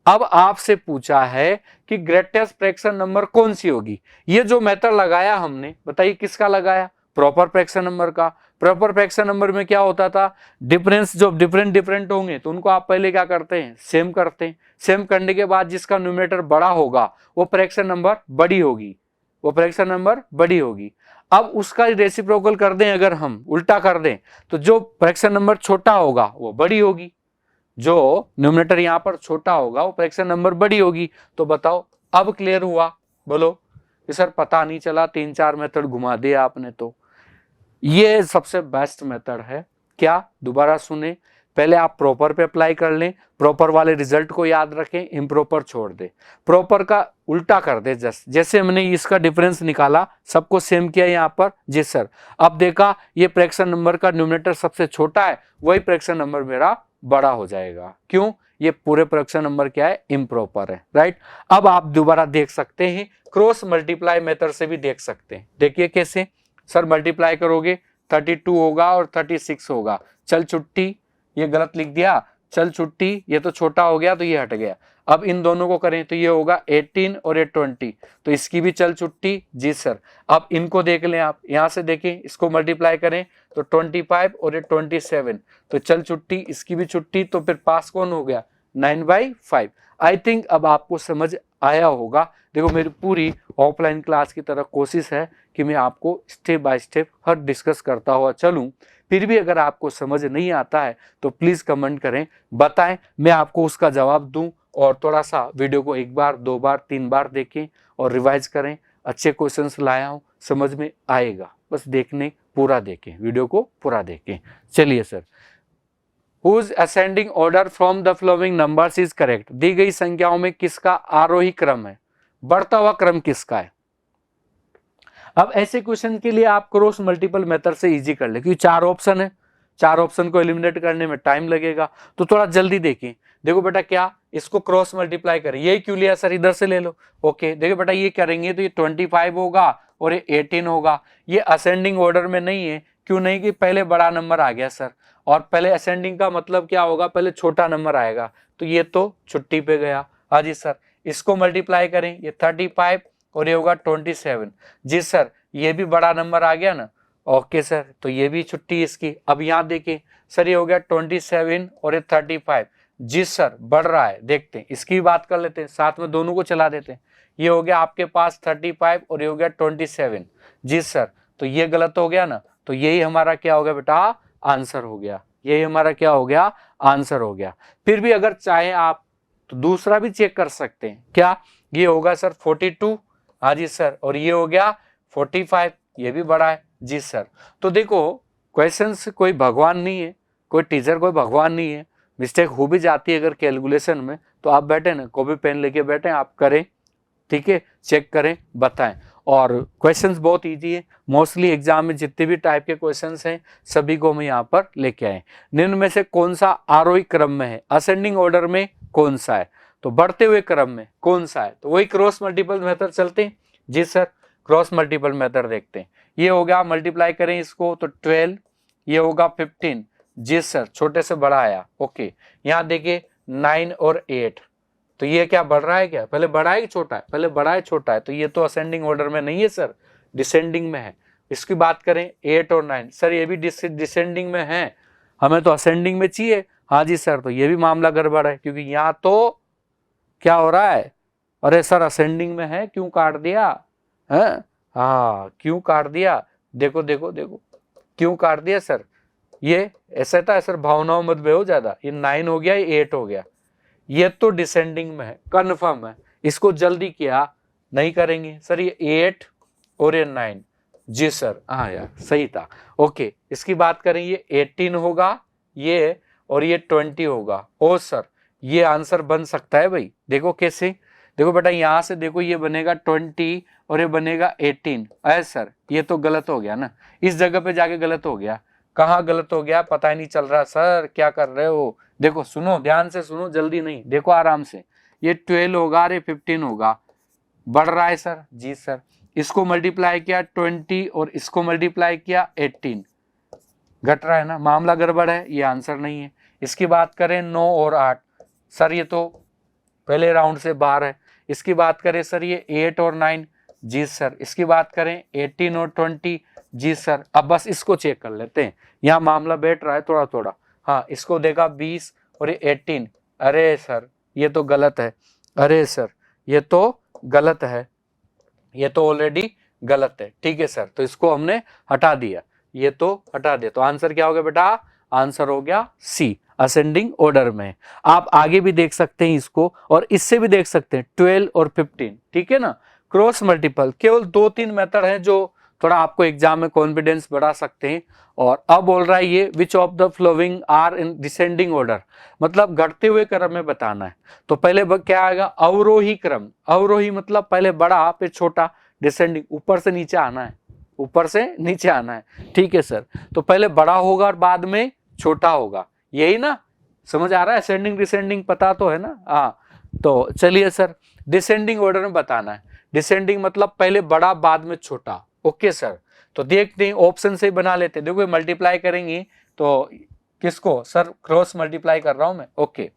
अब आपसे पूछा है कि ग्रेटेस्ट फ्रैक्शन नंबर कौन सी होगी। ये जो मेथड लगाया हमने, बताइए किसका लगाया, प्रॉपर फ्रैक्शन नंबर का। प्रॉपर फ्रैक्शन नंबर में क्या होता था, डिफरेंस जो डिफरेंट होंगे तो उनको आप पहले क्या करते हैं, सेम करते हैं। सेम करने के बाद जिसका न्यूमरेटर बड़ा होगा वो फ्रैक्शन नंबर बड़ी होगी, वो फ्रैक्शन नंबर बड़ी होगी। अब उसका रेसिप्रोकल कर दें, अगर हम उल्टा कर दें तो जो फ्रैक्शन नंबर छोटा होगा वो बड़ी होगी, जो न्यूमरेटर यहां पर छोटा होगा वो फ्रैक्शन नंबर बड़ी होगी। तो बताओ अब क्लियर हुआ? बोलो कि सर पता नहीं चला, 3-4 मेथड घुमा दिया आपने। तो ये सबसे बेस्ट मेथड है। क्या? दोबारा सुने, पहले आप प्रॉपर पे अप्लाई कर लें, प्रॉपर वाले रिजल्ट को याद रखें, इम्प्रॉपर छोड़ दे, प्रॉपर का उल्टा कर दे। जैसे हमने इसका डिफरेंस निकाला, सबको सेम किया यहाँ पर। जी सर, अब देखा ये फ्रैक्शन नंबर का न्यूमरेटर सबसे छोटा है, वही फ्रैक्शन नंबर मेरा बड़ा हो जाएगा। क्यों? ये पूरे फ्रैक्शन नंबर क्या है, इम्प्रॉपर है। राइट। अब आप दोबारा देख सकते हैं, क्रॉस मल्टीप्लाई मेथड से भी देख सकते हैं। देखिए कैसे सर, मल्टीप्लाई करोगे 32 होगा और 36 होगा। चल छुट्टी, ये गलत लिख दिया, चल छुट्टी, ये तो छोटा हो गया तो ये हट गया। अब इन दोनों को करें तो ये होगा 18 और ये 20, तो इसकी भी चल छुट्टी। जी सर। अब इनको देख लें आप, यहां से देखें, इसको मल्टीप्लाई करें तो 25 और ये 27, तो चल छुट्टी, इसकी भी छुट्टी। तो फिर पास कौन हो गया, 9/5। आई थिंक अब आपको समझ आया होगा। देखो मेरी पूरी ऑफलाइन क्लास की तरह कोशिश है कि मैं आपको step by step her discuss करता हुआ चलूं। फिर भी अगर आपको समझ नहीं आता है तो प्लीज कमेंट करें, बताएं, मैं आपको उसका जवाब दूं। और थोड़ा सा वीडियो को 1 बार 2 बार 3 बार देखें और रिवाइज करें। अच्छे क्वेश्चंस लाया हूं, समझ में आएगा, बस देखने पूरा देखें, वीडियो को पूरा देखें। चलिए sir, Whose ascending order from the following numbers is correct? दी गई संख्याओं में किसका आरोही क्रम है, बढ़ता हुआ क्रम किसका है। अब ऐसे क्वेश्चन के लिए आप क्रॉस मल्टीपल मेथड से इजी कर ले, क्योंकि 4 ऑप्शन है, 4 ऑप्शन को एलिमिनेट करने में टाइम लगेगा, तो थोड़ा जल्दी देखें। देखो बेटा क्या, इसको क्रॉस मल्टीप्लाई करें, ये क्यों लिया सर, इधर से ले लो। ओके देखो बेटा ये करेंगे तो ये 25 होगा और ये 18 होगा। ये असेंडिंग ऑर्डर में नहीं है, क्यों नहीं, कि पहले बड़ा नंबर आ गया सर, और पहले असेंडिंग का मतलब क्या होगा, पहले छोटा नंबर आएगा, तो ये तो छुट्टी पे गया। हाँ जी सर, इसको मल्टीप्लाई करें, ये 35 और ये होगा 27। जी सर, ये भी बड़ा नंबर आ गया ना। ओके सर, तो ये भी छुट्टी इसकी। अब यहाँ देखें सर, ये हो गया 27 और ये 35। जी सर, बढ़ रहा है, देखते हैं, इसकी बात कर लेते हैं, साथ में दोनों को चला देते हैं। ये हो गया आपके पास 35 और ये हो गया 27। जी सर, तो ये गलत हो गया ना, तो यही हमारा क्या हो गया बेटा, आंसर हो गया। यही हमारा क्या हो गया, आंसर हो गया। फिर भी अगर चाहे आप तो दूसरा भी चेक कर सकते हैं, क्या, ये होगा सर 42। हाँ जी सर, और ये हो गया 45, ये भी बड़ा है। जी सर, तो देखो क्वेश्चंस कोई भगवान नहीं है, कोई टीचर कोई भगवान नहीं है, मिस्टेक हो भी जाती है अगर कैलकुलेशन में, तो आप बैठे ना, कॉपी पेन लेके बैठे, आप करें, ठीक है, चेक करें, बताएं। और क्वेश्चंस बहुत इजी है, मोस्टली एग्जाम में जितने भी टाइप के क्वेश्चंस हैं सभी को मैं यहाँ पर लेके आए। निम्न में से कौन सा आरोही क्रम में है, असेंडिंग ऑर्डर में कौन सा है, तो बढ़ते हुए क्रम में कौन सा है, तो वही क्रॉस मल्टीपल मेथड चलते हैं। जी सर, क्रॉस मल्टीपल मेथड देखते हैं। ये हो गया, मल्टीप्लाई करें इसको तो 12, ये होगा 15। जी सर, छोटे से बड़ा आया। ओके, यहाँ देखिए 9 और 8, तो ये क्या बढ़ रहा है, क्या पहले बड़ा है कि छोटा है, पहले बड़ा है छोटा है, तो ये तो असेंडिंग ऑर्डर में नहीं है सर, डिसेंडिंग में है। इसकी बात करें 8 और 9, सर ये भी डिसेंडिंग में है, हमें तो असेंडिंग में चाहिए। हाँ जी सर, तो ये भी मामला गड़बड़ है, क्योंकि यहाँ तो क्या हो रहा है, अरे सर असेंडिंग में है, क्यों काट दिया है, हाँ क्यों काट दिया, देखो देखो देखो क्यों काट दिया सर, ये ऐसा था सर, भावनाओं मत बहो ज्यादा, ये 9 हो गया, ये 8 हो गया, ये तो डिसेंडिंग में है, कन्फर्म है, इसको जल्दी किया नहीं करेंगे सर, ये 8 और ये 9। जी सर, हाँ यार सही था। ओके, इसकी बात करें, ये 18 होगा ये, और ये 20 होगा। ओ सर, ये आंसर बन सकता है भाई, देखो कैसे, देखो बेटा यहां से देखो, ये बनेगा 20 और ये बनेगा 18। अरे सर ये तो गलत हो गया ना, इस जगह पे जाके गलत हो गया, कहाँ गलत हो गया पता ही नहीं चल रहा सर, क्या कर रहे हो, देखो सुनो, ध्यान से सुनो, जल्दी नहीं, देखो आराम से, ये 12 होगा, अरे 15 होगा, बढ़ रहा है सर। जी सर, इसको मल्टीप्लाई किया 20 और इसको मल्टीप्लाई किया 18, घट रहा है ना, मामला गड़बड़ है, ये आंसर नहीं है। इसकी बात करें 9 और 8, सर ये तो पहले राउंड से बाहर है। इसकी बात करें सर, ये 8 और 9, जी सर। इसकी बात करें 18 और 20, जी सर। अब बस इसको चेक कर लेते हैं, यहाँ मामला बैठ रहा है थोड़ा थोड़ा। हाँ, इसको देखा 20 और ये 18, अरे सर ये तो गलत है, अरे सर ये तो गलत है, ये तो ऑलरेडी गलत है। ठीक है सर, तो इसको हमने हटा दिया, ये तो हटा दिया, तो आंसर क्या हो गया बेटा, आंसर हो गया सी, असेंडिंग ऑर्डर में। आप आगे भी देख सकते हैं इसको, और इससे भी देख सकते हैं 12 और 15, ठीक है ना। क्रॉस मल्टीपल केवल 2-3 मेथड हैं जो थोड़ा आपको एग्जाम में कॉन्फिडेंस बढ़ा सकते हैं। और अब बोल रहा है ये, which of the following are in descending order, मतलब घटते हुए क्रम में बताना है। तो पहले क्या आएगा, अवरोही क्रम, अवरोही मतलब पहले बड़ा फिर छोटा, डिसेंडिंग ऊपर से नीचे आना है, ऊपर से नीचे आना है। ठीक है सर, तो पहले बड़ा होगा और बाद में छोटा होगा, यही ना, समझ आ रहा है, असेंडिंग डिसेंडिंग पता तो है ना। हाँ, तो चलिए सर, डिसेंडिंग ऑर्डर में बताना है। डिसेंडिंग मतलब पहले बड़ा बाद में छोटा। ओके सर, तो देखते हैं, ऑप्शन से बना लेते हैं। देखो मल्टीप्लाई करेंगे तो किसको सर, क्रॉस मल्टीप्लाई कर रहा हूं मैं। ओके,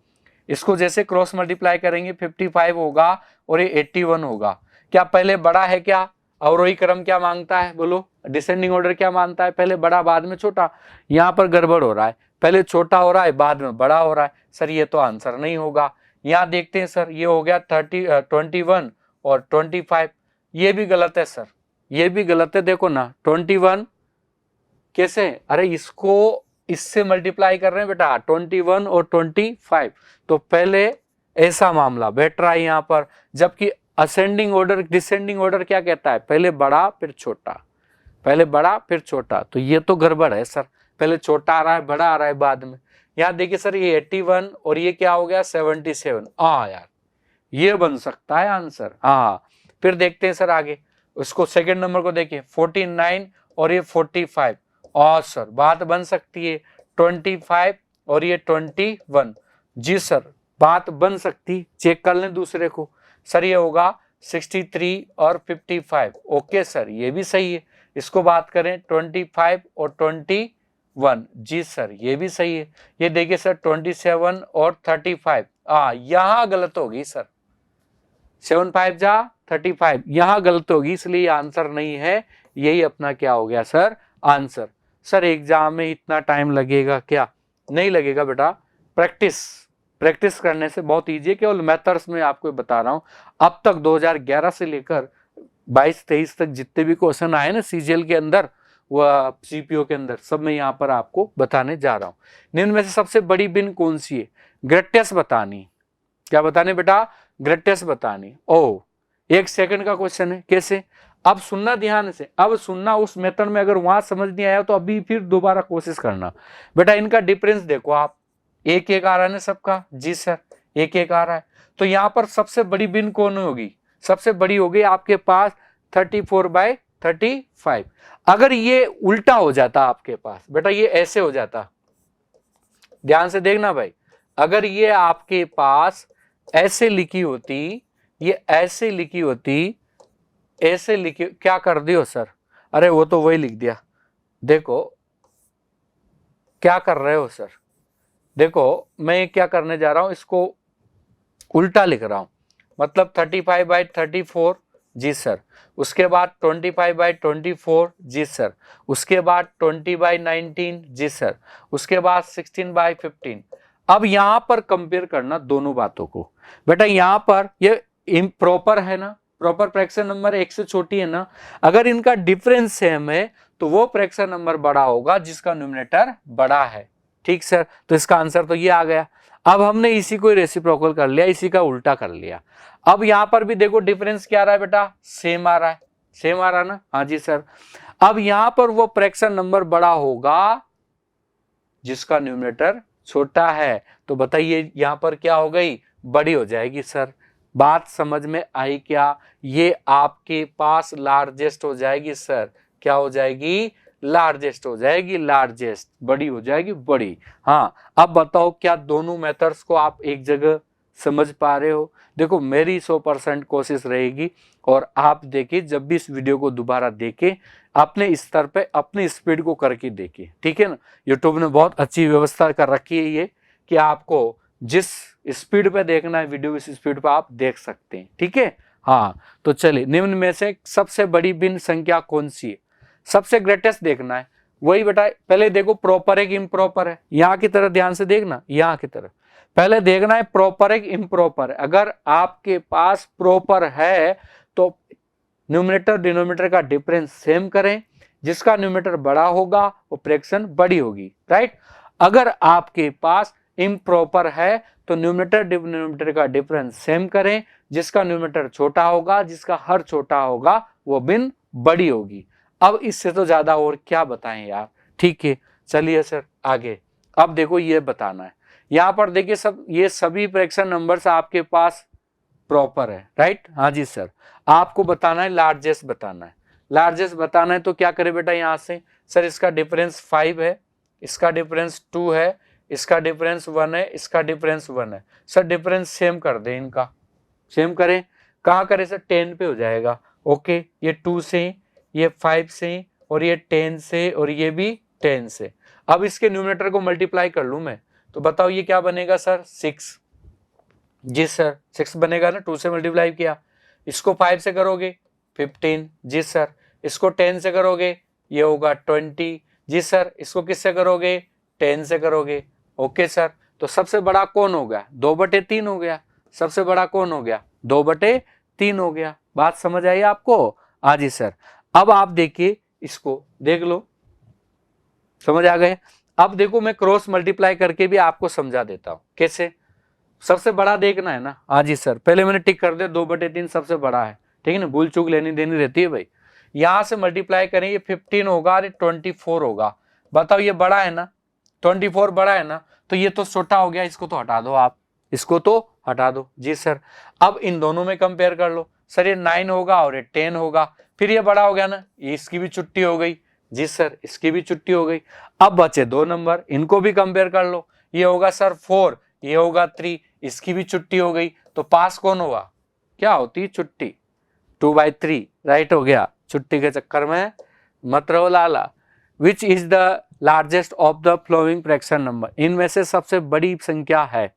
इसको जैसे क्रॉस मल्टीप्लाई करेंगे 55 होगा और ये 81 होगा। क्या पहले बड़ा है क्या, अवरोही क्रम क्या मांगता है, बोलो डिसेंडिंग ऑर्डर क्या मानता है, पहले बड़ा बाद में छोटा। यहाँ पर गड़बड़ हो रहा है, पहले छोटा हो रहा है बाद में बड़ा हो रहा है, सर ये तो आंसर नहीं होगा। यहाँ देखते हैं सर, ये हो गया 21 और 25, ये भी गलत है सर, ये भी गलत है। देखो ना 21 कैसे, अरे इसको इससे मल्टीप्लाई कर रहे हैं बेटा, 21 और 25, तो पहले ऐसा मामला बैठ रहा है यहाँ पर, जबकि असेंडिंग ऑर्डर डिसेंडिंग ऑर्डर क्या कहता है, पहले बड़ा फिर छोटा, पहले बड़ा फिर छोटा, तो ये तो गड़बड़ है सर, पहले छोटा आ रहा है बड़ा आ रहा है बाद में। यहाँ देखिए सर ये 81 और ये क्या हो गया 77, यार ये बन सकता है आंसर। हाँ फिर देखते हैं सर आगे, उसको सेकंड नंबर को देखिए 49 और ये 45, और सर बात बन सकती है 25 और ये 21, जी सर बात बन सकती, चेक कर लें दूसरे को, सर ये होगा 63 और 55, ओके सर ये भी सही है। इसको बात करें 25 और 21, जी सर ये भी सही है। ये देखिए सर 27 और 35, यहाँ गलत होगी सर, 7 5 जा 35, यहाँ गलत होगी, इसलिए आंसर नहीं है, यही अपना क्या हो गया सर आंसर। सर एग्जाम में इतना टाइम लगेगा क्या, नहीं लगेगा बेटा, प्रैक्टिस करने से बहुत ईजी है, केवल मेथड्स में आपको बता रहा हूँ। अब तक 2011 से लेकर 22-23 तक जितने भी क्वेश्चन आए ना सीजीएल के अंदर, वह सीपीओ के अंदर, सब मैं यहाँ पर आपको बताने जा रहा हूँ। निम्न में से सबसे बड़ी बिन कौन सी है, ग्रेटेस्ट बतानी, क्या बताने बेटा, ग्रेटेस्ट बतानी। ओ 1 सेकंड का क्वेश्चन है, कैसे, अब सुनना ध्यान से, अब सुनना उस मेथड में, अगर वहां समझ नहीं आया तो अभी फिर दोबारा कोशिश करना। बेटा इनका डिफरेंस देखो आप, 1-1 आ रहा है ना सबका, जी सर 1-1 आ रहा है, तो यहाँ पर सबसे बड़ी बिन कौन होगी, सबसे बड़ी होगी आपके पास 34/35। अगर ये उल्टा हो जाता आपके पास बेटा, ये ऐसे हो जाता, ध्यान से देखना भाई, अगर ये आपके पास ऐसे लिखी होती, ये ऐसे लिखी होती, ऐसे लिखी, क्या कर दियो सर, अरे वो तो वही लिख दिया, देखो क्या कर रहे हो सर, देखो मैं क्या करने जा रहा हूं, इसको उल्टा लिख रहा हूं, मतलब 35/34, जी सर, उसके बाद 25/24, जी सर, उसके बाद 20/19, जी सर, उसके बाद 16/15। अब यहां पर कंपेयर करना दोनों बातों को, बेटा यहां पर ये इम्प्रॉपर है ना, प्रॉपर फ्रैक्शन नंबर 1 से छोटी है ना, अगर इनका डिफरेंस सेम है तो वो फ्रैक्शन नंबर बड़ा होगा जिसका न्यूमरेटर बड़ा है, ठीक सर, तो इसका आंसर तो ये आ गया। अब हमने इसी को रेसिप्रोकल कर लिया, इसी का उल्टा कर लिया। अब यहां पर भी देखो डिफरेंस क्या आ रहा है बेटा, सेम आ रहा है, सेम आ रहा है ना, हाँ जी सर। अब यहां पर वो फ्रैक्शन नंबर बड़ा होगा जिसका न्यूमरेटर छोटा है, तो बताइए यहां पर क्या हो गई, बड़ी हो जाएगी सर। बात समझ में आई क्या, ये आपके पास लार्जेस्ट हो जाएगी सर, क्या हो जाएगी, लार्जेस्ट हो जाएगी, लार्जेस्ट, बड़ी हो जाएगी, बड़ी। हाँ अब बताओ क्या दोनों मेथड्स को आप एक जगह समझ पा रहे हो। देखो मेरी 100% कोशिश रहेगी, और आप देखिए जब भी इस वीडियो को दोबारा देखें अपने स्तर पे अपनी स्पीड को करके देखिए, ठीक है ना। यूट्यूब ने बहुत अच्छी व्यवस्था कर रखी है ये, कि आपको जिस स्पीड पे देखना है वीडियो इस स्पीड पे आप देख सकते हैं, ठीक है। हाँ तो चलिए, निम्न में से सबसे बड़ी भिन्न संख्या कौन सी है, सबसे ग्रेटेस्ट देखना है, वही बेटा पहले देखो प्रॉपर है कि इम्प्रॉपर है, यहाँ की तरफ ध्यान से देखना, यहाँ की तरफ पहले देखना है प्रॉपर है कि इम्प्रॉपर है। अगर आपके पास प्रॉपर है तो न्यूमरेटर डिनोमिनेटर का डिफरेंस सेम करें, जिसका न्यूमरेटर बड़ा होगा वो फ्रैक्शन बड़ी होगी, राइट। अगर आपके पास इम्प्रॉपर है तो न्यूमरेटर डिनोमिनेटर का डिफरेंस सेम करें, जिसका न्यूमरेटर छोटा होगा, जिसका हर छोटा होगा वो भिन्न बड़ी होगी। अब इससे तो ज्यादा और क्या बताएं यार, ठीक है चलिए सर आगे। अब देखो ये बताना है, यहाँ पर देखिए सब ये सभी फ्रैक्शन नंबर्स आपके पास प्रॉपर है, राइट, हाँ जी सर। आपको बताना है लार्जेस्ट बताना है, लार्जेस्ट बताना है तो क्या करें बेटा, यहाँ से सर इसका डिफरेंस 5 है, इसका डिफरेंस 2 है, इसका डिफरेंस 1 है, इसका डिफरेंस 1 है, सर डिफरेंस सेम कर दें, इनका सेम करें, कहाँ करें सर 10 पे हो जाएगा, ओके। ये 2 से, ये 5 से, और ये 10 से, और ये भी 10 से। अब इसके न्यूमरेटर को मल्टीप्लाई कर लूं मैं, तो बताओ ये क्या बनेगा सर 6, जी सर 6 बनेगा ना, 2 से मल्टीप्लाई किया। इसको 5 से करोगे 15, जी सर। इसको 10 से करोगे ये होगा 20, जी सर। इसको किससे करोगे 10 से करोगे, ओके सर। तो सबसे बड़ा कौन हो गया, 2/3 हो गया, सबसे बड़ा कौन हो गया, 2/3 हो गया। बात समझ आई आपको? हाँ जी सर। अब आप देखिए, इसको देख लो, समझ आ गए। अब देखो मैं क्रॉस मल्टीप्लाई करके भी आपको समझा देता हूं कैसे। सबसे बड़ा देखना है ना, हाँ जी सर, पहले मैंने टिक कर दिया 2/3 सबसे बड़ा है, ठीक है ना, भूल चूक लेनी देनी रहती है भाई। यहां से मल्टीप्लाई करें, ये 15 होगा और 24 होगा। बताओ ये बड़ा है ना, 24 बड़ा है ना, तो ये तो छोटा हो गया, इसको तो हटा दो आप, इसको तो हटा दो जी सर। अब इन दोनों में कंपेयर कर लो सर, ये 9 होगा और ये 10 होगा, फिर ये बड़ा हो गया ना, ये इसकी भी छुट्टी हो गई जी सर, इसकी भी छुट्टी हो गई। अब बचे 2 नंबर, इनको भी कंपेयर कर लो, ये होगा सर 4, ये होगा 3, इसकी भी छुट्टी हो गई, तो पास कौन होगा, क्या होती है छुट्टी, 2/3 राइट हो गया। छुट्टी के चक्कर में मत रहो लाला। Which is the largest of the following fraction number, इनमें से सबसे बड़ी संख्या है,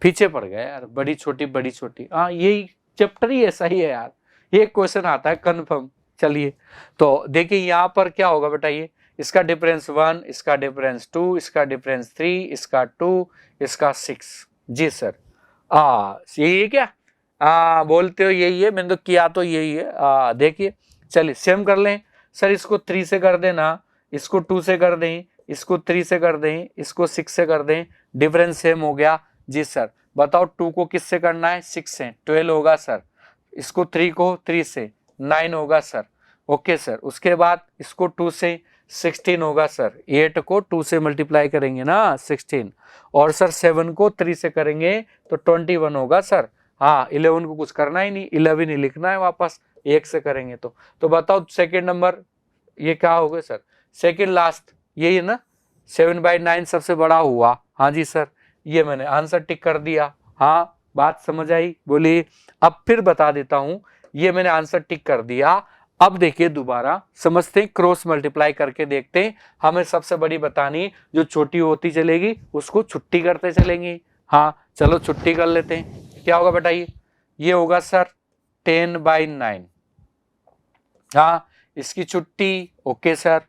पीछे पड़ गए यार, बड़ी छोटी, हाँ यही चैप्टर ही ऐसा ही है यार, ये क्वेश्चन आता है कंफर्म। चलिए तो देखिए यहाँ पर क्या होगा बेटा, ये इसका डिफरेंस 1, इसका डिफरेंस 2, इसका डिफरेंस 3, इसका 2, इसका 6 जी सर। यही है क्या, बोलते हो यही है, मैंने तो किया तो यही है। देखिए चलिए सेम कर लें सर, इसको 3 से कर देना, इसको 2 से कर दें, इसको 3 से कर दें, इसको 6 से कर दें, डिफरेंस सेम हो गया जी सर। बताओ 2 को किससे करना है, 6 से, 12 होगा सर। इसको 3 को 3 से 9 होगा सर, ओके सर। उसके बाद इसको 2 से 16 होगा सर, 8 को 2 से मल्टीप्लाई करेंगे ना 16, और सर 7 को 3 से करेंगे तो 21 होगा सर। हाँ 11 को कुछ करना ही नहीं, 11 ही लिखना है वापस, 1 से करेंगे तो बताओ सेकेंड नंबर ये क्या होगा सर, सेकेंड लास्ट यही है ना, 7/9 सबसे बड़ा हुआ। हाँ जी सर, ये मैंने आंसर टिक कर दिया। हाँ बात समझ आई, बोलिए। अब फिर बता देता हूं, ये मैंने आंसर टिक कर दिया। अब देखिए दोबारा समझते हैं, क्रॉस मल्टीप्लाई करके देखते हैं। हमें सबसे बड़ी बतानी, जो छोटी होती चलेगी उसको छुट्टी करते चलेंगे। हाँ चलो छुट्टी कर लेते हैं, क्या होगा बेटा, ये होगा सर 10/9। हाँ इसकी छुट्टी, ओके सर,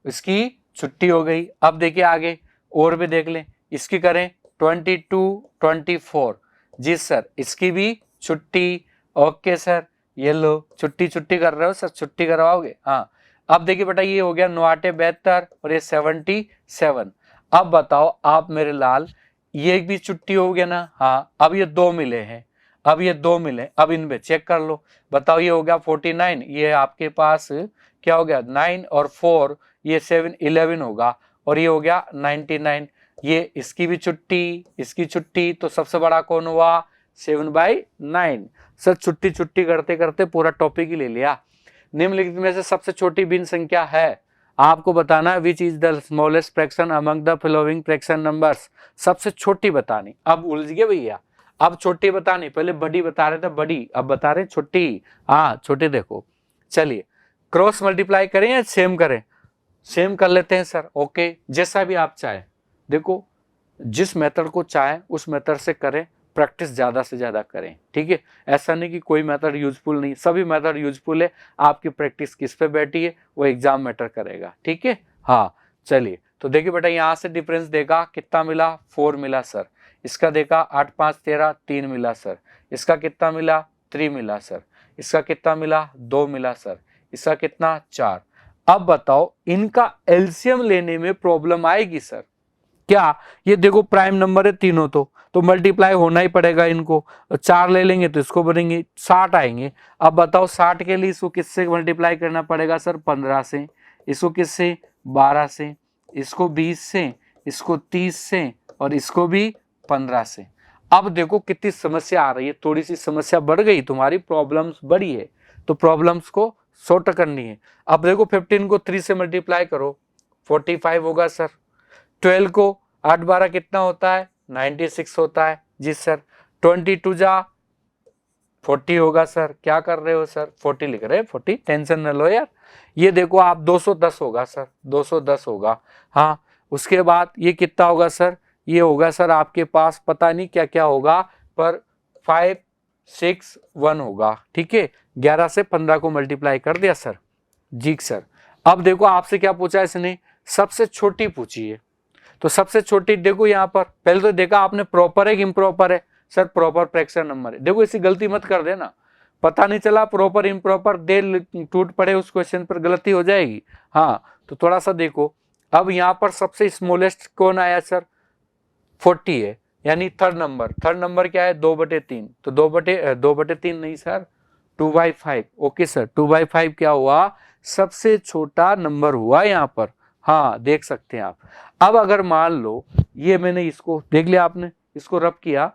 इसकी छुट्टी हो गई। अब देखिए आगे और भी देख लें, इसकी करें 22, 24 जी सर, इसकी भी छुट्टी, ओके सर। ये लो छुट्टी कर रहे हो सर, छुट्टी करवाओगे। हाँ अब देखिए बेटा, ये हो गया 9×8 और ये 77। अब बताओ आप मेरे लाल, ये भी छुट्टी हो गया ना। हाँ अब ये 2 मिले हैं, अब ये 2 मिले, अब इनमें चेक कर लो। बताओ ये हो गया 49, ये आपके पास क्या हो गया 9 और 4, ये 7 11 होगा, और ये हो गया 99, ये इसकी भी छुट्टी, इसकी छुट्टी, तो सबसे बड़ा कौन हुआ, 7/9। सर छुट्टी करते करते पूरा टॉपिक ही ले लिया। निम्नलिखित में से सबसे छोटी भिन्न संख्या है, आपको बताना है विच is the smallest fraction among the following fraction numbers, सबसे छोटी बतानी। अब उलझ गए भैया, अब छोटी बतानी, पहले बड़ी बता रहे थे बड़ी, अब बता रहे छोटी। हाँ छोटी देखो। चलिए क्रॉस मल्टीप्लाई करें या सेम करें, सेम कर लेते हैं सर, ओके, जैसा भी आप चाहें। देखो जिस मेथड को चाहें उस मेथड से करें, प्रैक्टिस ज़्यादा से ज़्यादा करें, ठीक है। ऐसा नहीं कि कोई मेथड यूजफुल नहीं, सभी मेथड यूजफुल है, आपकी प्रैक्टिस किस पे बैठी है वो एग्जाम मैटर करेगा, ठीक है। हाँ चलिए तो देखिए बेटा, यहाँ से डिफरेंस देखा कितना मिला, 4 मिला सर। इसका देखा 8 5 13, 3 मिला सर। इसका कितना मिला, 3 मिला सर। इसका कितना मिला, 2 मिला सर। इसका कितना, 4। अब बताओ इनका एलसीएम लेने में प्रॉब्लम आएगी सर क्या, ये देखो प्राइम नंबर है तीनों, तो मल्टीप्लाई होना ही पड़ेगा इनको, 4 ले लेंगे तो इसको बनेंगे 60 आएंगे। अब बताओ 60 के लिए इसको किससे मल्टीप्लाई करना पड़ेगा सर, 15 से, इसको किससे 12 से, इसको 20 से, इसको 30 से, और इसको भी 15 से। अब देखो कितनी समस्या आ रही है, थोड़ी सी समस्या बढ़ गई, तुम्हारी प्रॉब्लम्स बढ़ी है, तो प्रॉब्लम्स को सॉर्ट करनी है। अब देखो 15 को 3 से मल्टीप्लाई करो, 45 होगा सर। 12 को 8 12 कितना होता है, 96 होता है जी सर। 22 जा 40 होगा सर। क्या कर रहे हो सर, 40 लिख रहे हैं, 40, टेंशन न लो यार। ये देखो आप 210 होगा सर, 210 होगा। हाँ उसके बाद ये कितना होगा सर, ये होगा सर आपके पास पता नहीं क्या क्या होगा, पर 5 6 1 होगा, ठीक है। 11 से 15 को मल्टीप्लाई कर दिया सर जी सर। अब देखो आपसे क्या पूछा इसने, सबसे छोटी पूछी है, तो सबसे छोटी देखो यहाँ पर, पहले तो देखा आपने प्रॉपर है कि इम्प्रॉपर है, सर प्रॉपर फ्रैक्शन नंबर है। देखो इसी गलती मत कर देना, पता नहीं चला प्रॉपर इम्प्रॉपर दे टूट पड़े उस क्वेश्चन पर, गलती हो जाएगी। हाँ तो थोड़ा सा देखो, अब यहाँ पर सबसे स्मॉलेस्ट कौन आया सर, 40 है, यानी थर्ड नंबर क्या है 2/3, तो 2/3 नहीं सर 2/5। ओके सर 2/5 क्या हुआ, सबसे छोटा नंबर हुआ यहाँ पर। हाँ देख सकते हैं आप। अब अगर मान लो ये मैंने इसको देख लिया, आपने इसको रब किया,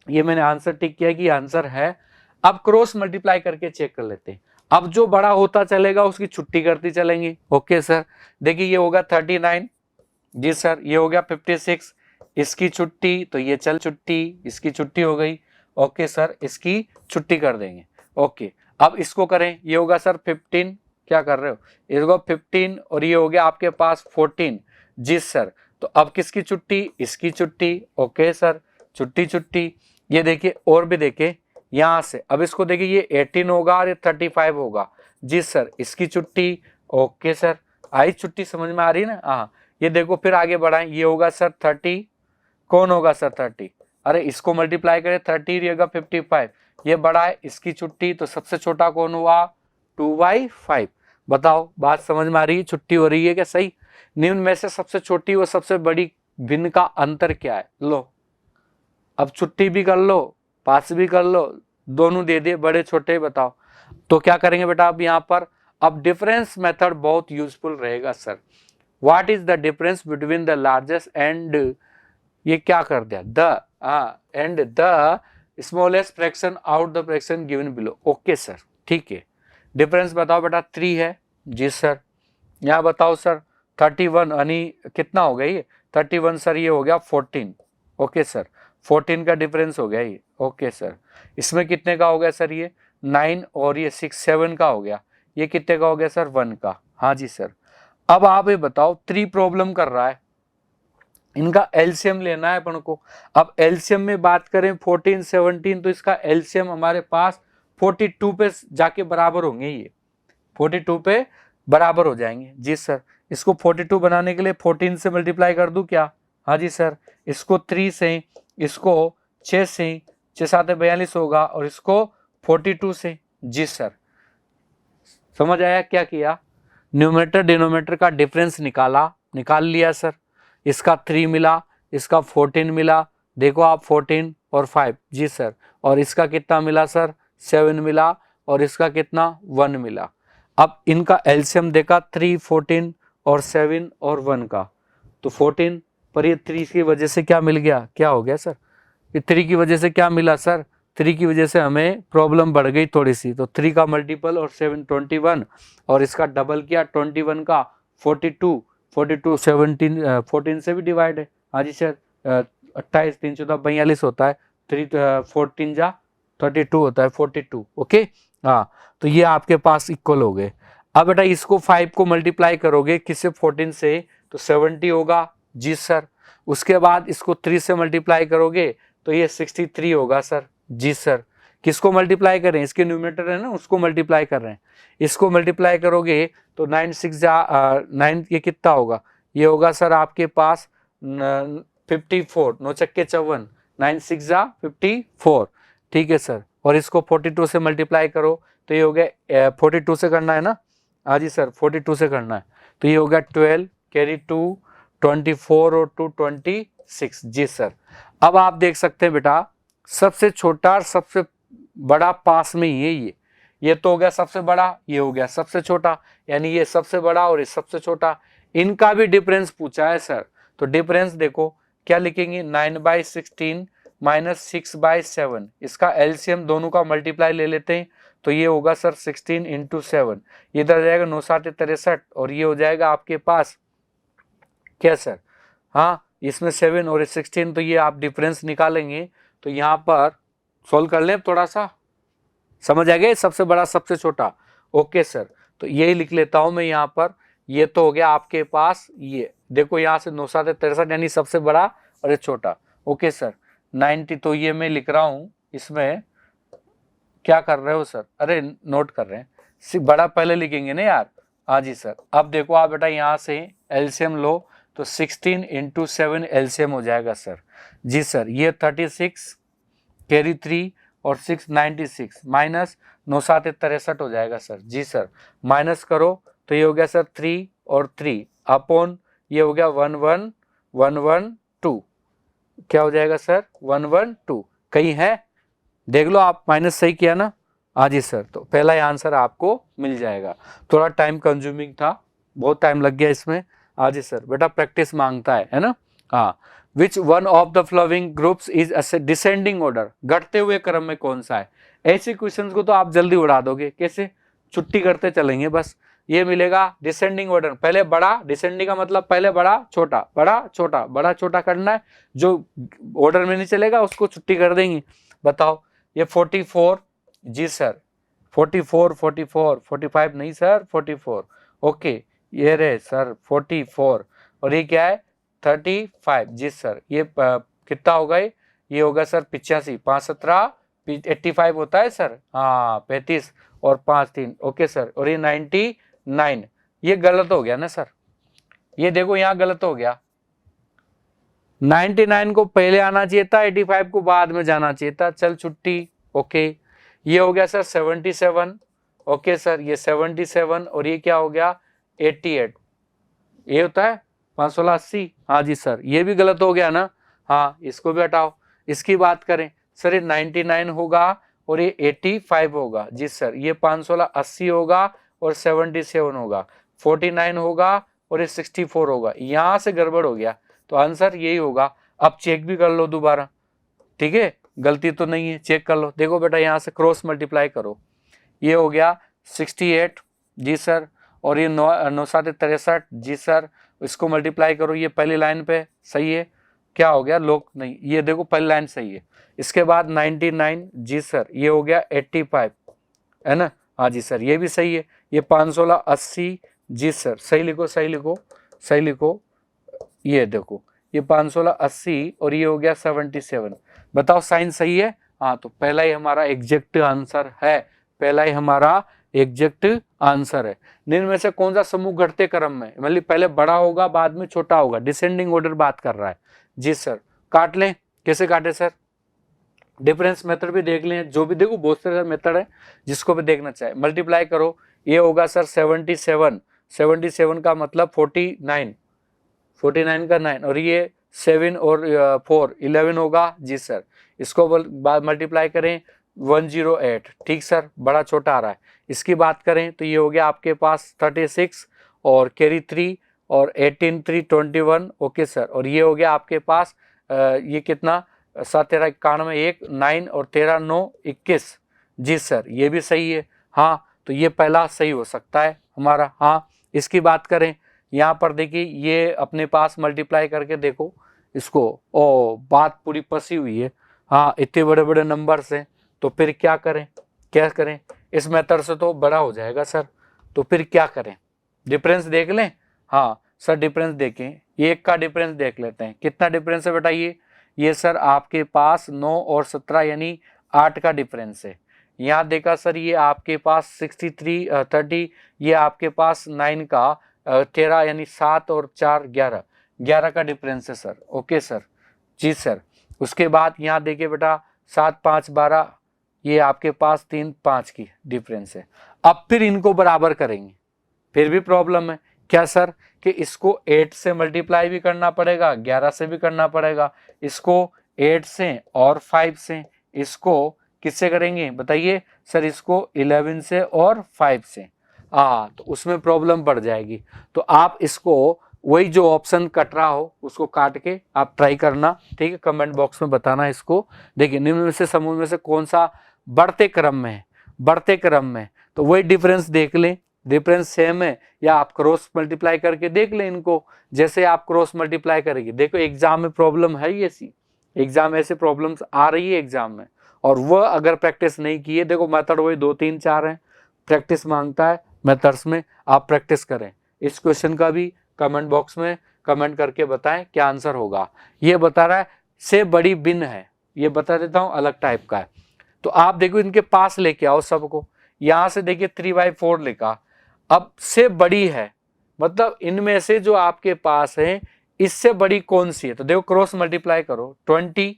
ये मैंने आंसर टिक किया कि आंसर है। अब क्रॉस मल्टीप्लाई करके चेक कर लेते हैं। अब जो बड़ा होता चलेगा उसकी छुट्टी करती चलेंगे। ओके सर देखिए ये होगा 39, जी सर ये हो गया 56, इसकी छुट्टी, तो ये चल छुट्टी, इसकी छुट्टी हो गई। ओके सर इसकी छुट्टी कर देंगे। ओके अब इसको करें, ये होगा सर 15, क्या कर रहे हो, इसको 15 और ये हो गया आपके पास 14, जी सर। तो अब किसकी छुट्टी, इसकी छुट्टी। ओके सर छुट्टी छुट्टी, ये देखिए और भी देखिए यहाँ से, अब इसको देखिए ये 18 होगा और ये 35 होगा, जी सर इसकी छुट्टी। ओके सर आई छुट्टी, समझ में आ रही है ना। हाँ ये देखो फिर आगे बढ़ाएं, ये होगा सर 30, कौन होगा सर 30, अरे इसको मल्टीप्लाई करें 30 रहेगा 55, ये बड़ा है इसकी छुट्टी, तो सबसे छोटा कौन हुआ 2/5। बताओ बात समझ में आ रही है, छुट्टी हो रही है क्या सही। निम्न में से सबसे छोटी और सबसे बड़ी भिन्न का अंतर क्या है, लो अब छुट्टी भी कर लो पास भी कर लो, दोनों दे दिए बड़े छोटे, बताओ तो क्या करेंगे बेटा। अब यहाँ पर अब डिफरेंस मेथड बहुत यूजफुल रहेगा sir. What is the difference between the largest and, ये क्या कर दिया the end the smallest fraction out the fraction given below. Okay sir ठीक है, डिफरेंस बताओ बेटा 3 है, जी सर। यहाँ बताओ सर 31 यानी कितना हो गया ये 31 सर, ये हो गया 14। ओके सर 14 का डिफरेंस हो गया ये। ओके सर इसमें कितने का हो गया सर, ये 9 और ये 6 7 का हो गया, ये कितने का हो गया सर 1 का। हाँ जी सर। अब आप ये बताओ 3 प्रॉब्लम कर रहा है, इनका एलसीएम लेना है अपन को। अब एलसीएम में बात करें 14 17, तो इसका एलसीएम हमारे पास 42 पे जाके बराबर होंगे, ये 42 पे बराबर हो जाएंगे, जी सर। इसको 42 बनाने के लिए 14 से मल्टीप्लाई कर दूं क्या, हाँ जी सर। इसको 3 से, इसको 6 से, 6 7 42 होगा, और इसको 42 से, जी सर। समझ आया क्या किया, न्यूमरेटर डिनोमिनेटर का डिफरेंस निकाल लिया सर। इसका 3 मिला, इसका 14 मिला, देखो आप 14 और 5, जी सर। और इसका कितना मिला सर 7 मिला, और इसका कितना 1 मिला। अब इनका एलसीएम देखा 3 14 और 7 और 1 का, तो 14 पर ये 3 की वजह से क्या मिल गया, क्या हो गया सर, ये 3 की वजह से क्या मिला सर, 3 की वजह से हमें प्रॉब्लम बढ़ गई थोड़ी सी, तो 3 का मल्टीपल और 7 21, और इसका डबल किया 21 का 42 17 14 से भी डिवाइड है, हाँ जी सर। 28 3 14 42 होता है, 3 14 जा 32 होता है 42। ओके हाँ, तो ये आपके पास इक्वल हो गए। अब बेटा इसको 5 को मल्टीप्लाई करोगे किससे 14 से, तो 70 होगा, जी सर। उसके बाद इसको 3 से मल्टीप्लाई करोगे तो ये 63 होगा सर, जी सर। किसको मल्टीप्लाई करें, इसके न्यूमरेटर है ना उसको मल्टीप्लाई कर रहे हैं। इसको मल्टीप्लाई करोगे तो 9 6 जा 9, ये कितना होगा, ये होगा सर आपके पास 54, 9 चक्के 54, 9 6 जा 54, ठीक है सर। और इसको 42 से मल्टीप्लाई करो तो ये हो गया 42 से करना है ना, हाँ जी सर 42 से करना है, तो ये हो गया 12 कैरी 2 24 और 2 26, जी सर। अब आप देख सकते हैं बेटा सबसे छोटा और सबसे बड़ा पास में ही है, ये तो हो गया सबसे बड़ा, ये हो गया सबसे छोटा, यानी ये सबसे बड़ा और ये सबसे छोटा। इनका भी डिफरेंस पूछा है सर, तो डिफरेंस देखो क्या लिखेंगे 9/16 माइनस 6/7, इसका एलसीएम दोनों का मल्टीप्लाई ले लेते हैं, तो ये होगा सर 16 × 7, ये इधर जाएगा 9 7 63, और ये हो जाएगा आपके पास क्या सर, हाँ इसमें 7 और 16, तो ये आप डिफरेंस निकालेंगे तो यहाँ पर सोल्व कर लें थोड़ा सा, समझ आ गया सबसे बड़ा सबसे छोटा। ओके सर, तो यही लिख लेता हूं मैं यहाँ पर, ये तो हो गया आपके पास, ये देखो यहाँ से 9 7 63 यानी सबसे बड़ा और ये छोटा। ओके सर 90, तो ये मैं लिख रहा हूँ, इसमें क्या कर रहे हो सर, अरे नोट कर रहे हैं, बड़ा पहले लिखेंगे ना यार, हाँ जी सर। अब देखो आप बेटा यहाँ से एलसीएम लो तो 16 × 7 एलसीएम हो जाएगा सर, जी सर। ये 36 कैरी 3 और 6 96 माइनस 9 7 63 हो जाएगा सर। जी सर, माइनस करो तो ये हो गया सर 3 और 3 अपॉन ये हो गया 11112, क्या हो जाएगा सर 112। कहीं है देख लो आप, माइनस सही किया ना। हाँ जी सर, तो पहला ही आंसर आपको मिल जाएगा। थोड़ा टाइम कंज्यूमिंग था, बहुत टाइम लग गया इसमें। हाँ जी सर, बेटा प्रैक्टिस मांगता है ना। हाँ, which one of the flowing groups is descending order, घटते हुए क्रम में कौन सा है। ऐसे क्वेश्चंस को तो आप जल्दी उड़ा दोगे, कैसे, छुट्टी करते चलेंगे बस। ये मिलेगा डिसेंडिंग ऑर्डर, पहले बड़ा, डिसेंडिंग का मतलब पहले बड़ा छोटा बड़ा छोटा बड़ा छोटा करना है, जो ऑर्डर में नहीं चलेगा उसको छुट्टी कर देंगे। बताओ ये 44, जी सर 44 44 45 नहीं सर 44, ओके ये रहे सर 44 और ये क्या है 35, जी सर ये कितना होगा, ये होगा सर 85, 5 17 85 होता है सर, हाँ 35 और 5 3, ओके सर। और ये 99, ये गलत हो गया ना सर, ये देखो यहाँ गलत हो गया, 99 को पहले आना चाहिए था, 85 को बाद में जाना चाहिए था, चल छुट्टी, ओके। ये हो गया सर 77, ओके सर ये 77 और ये क्या हो गया 88, ये होता है 580, हाँ जी सर ये भी गलत हो गया ना, हाँ इसको भी हटाओ। इसकी बात करें सर, ये 99 होगा और ये 85 होगा, जी सर ये 580 होगा और 77 होगा, 49 होगा और ये 64 होगा, यहाँ से गड़बड़ हो गया, तो आंसर यही होगा। अब चेक भी कर लो दोबारा, ठीक है, गलती तो नहीं है, चेक कर लो। देखो बेटा यहाँ से क्रॉस मल्टीप्लाई करो, ये हो गया 68, जी सर, और ये 9 7 63, जी सर, इसको मल्टीप्लाई करो, ये पहली लाइन पे सही है, क्या हो गया लोग नहीं, ये देखो पहली लाइन सही है। इसके बाद 99, जी सर ये हो गया 85, है ना, हाँ जी सर ये भी सही है। ये 516 80, जी सर सही लिखो सही लिखो सही लिखो, ये देखो ये 516 80 और ये हो गया 77। बताओ साइन सही है, हाँ तो पहला ही हमारा एग्जैक्ट आंसर है, पहला ही हमारा एग्जैक्ट आंसर है। निम्न में से कौन सा समूह घटते क्रम में, मतलब पहले बड़ा होगा बाद में छोटा होगा, डिसेंडिंग ऑर्डर बात कर रहा है। जी सर, काट लें, कैसे काटे सर, डिफरेंस मेथड भी देख लें, जो भी देखो बहुत सारे मेथड है जिसको भी देखना चाहे। मल्टीप्लाई करो, ये होगा सर 77, 77 का मतलब 49, 49 का 9 और ये 7 और 4 11 होगा, जी सर। इसको मल्टीप्लाई करें 108, ठीक सर, बड़ा छोटा आ रहा है। इसकी बात करें तो ये हो गया आपके पास 36 और कैरी 3 और 18 3 21, ओके सर। और ये हो गया आपके पास ये कितना 7 13 91 1 9 और 13 9 21, जी सर ये भी सही है, हाँ तो ये पहला सही हो सकता है हमारा। हाँ, इसकी बात करें यहाँ पर देखिए, ये अपने पास मल्टीप्लाई करके देखो इसको, ओ बात पूरी फंसी हुई है, हाँ इतने बड़े बड़े नंबर्स हैं, तो फिर क्या करें, क्या करें, इस मेथड से तो बड़ा हो जाएगा सर, तो फिर क्या करें, डिफरेंस देख लें। हाँ सर डिफरेंस देखें, एक का डिफरेंस देख लेते हैं, कितना डिफरेंस है बेटा, ये सर आपके पास 9 और 17 यानी 8 का डिफरेंस है। यहाँ देखा सर ये आपके पास 63 30, ये आपके पास 9 का 13 यानी 7 और 4 11, 11 का डिफरेंस है सर, ओके सर, जी सर। उसके बाद यहाँ देखिए बेटा 7 5 12, ये आपके पास 3 5 की डिफरेंस है। अब फिर इनको बराबर करेंगे, फिर भी प्रॉब्लम है, क्या सर कि इसको 8 से मल्टीप्लाई भी करना पड़ेगा, 11 से भी करना पड़ेगा, इसको 8 से और 5 से, इसको किससे करेंगे बताइए सर, इसको 11 से और 5 से, तो उसमें प्रॉब्लम बढ़ जाएगी। तो आप इसको वही जो ऑप्शन कट रहा हो उसको काट के आप ट्राई करना, ठीक है, कमेंट बॉक्स में बताना इसको। देखिए निम्न में से समूह में से कौन सा बढ़ते क्रम में है, बढ़ते क्रम में, तो वही डिफरेंस देख लें, डिफरेंस सेम है या आप क्रॉस मल्टीप्लाई करके देख लें इनको, जैसे आप क्रॉस मल्टीप्लाई करेंगे। देखो एग्जाम में प्रॉब्लम है ही ऐसी, एग्जाम ऐसे प्रॉब्लम्स आ रही है एग्जाम में, और वह अगर प्रैक्टिस नहीं की है, देखो मेथड वही 2 3 4 है, प्रैक्टिस मांगता है मेथड्स में, आप प्रैक्टिस करें। इस क्वेश्चन का भी कमेंट बॉक्स में कमेंट करके बताएं क्या आंसर होगा। ये बता रहा है से बड़ी बिन है, ये बता देता हूं अलग टाइप का है। तो आप देखो इनके पास लेके आओ सबको, यहां से देखिए 3/4 लिखा, अब से बड़ी है मतलब इनमें से जो आपके पास है इससे बड़ी कौन सी है, तो देखो क्रॉस मल्टीप्लाई करो 20,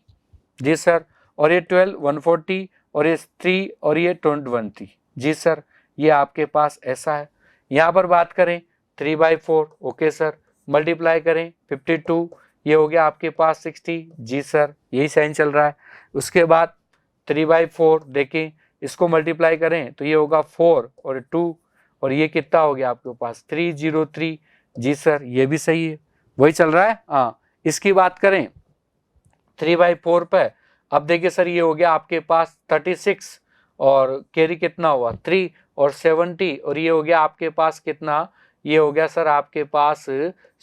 जी सर, और ये 12 140 और ये 3 और ये 20 जी सर, ये आपके पास ऐसा है। यहाँ पर बात करें 3/4, ओके सर, मल्टीप्लाई करें 52, ये हो गया आपके पास 60 जी सर, यही साइन चल रहा है। उसके बाद 3/4 देखें, इसको मल्टीप्लाई करें तो ये होगा 4 और 2 और ये कितना हो गया आपके पास 303 जी सर, ये भी सही है, वही चल रहा है। हाँ, इसकी बात करें 3/4 पे, अब देखिए सर ये हो गया आपके पास 36 और कैरी कितना हुआ 3 और 70 और ये हो गया आपके पास कितना, ये हो गया सर आपके पास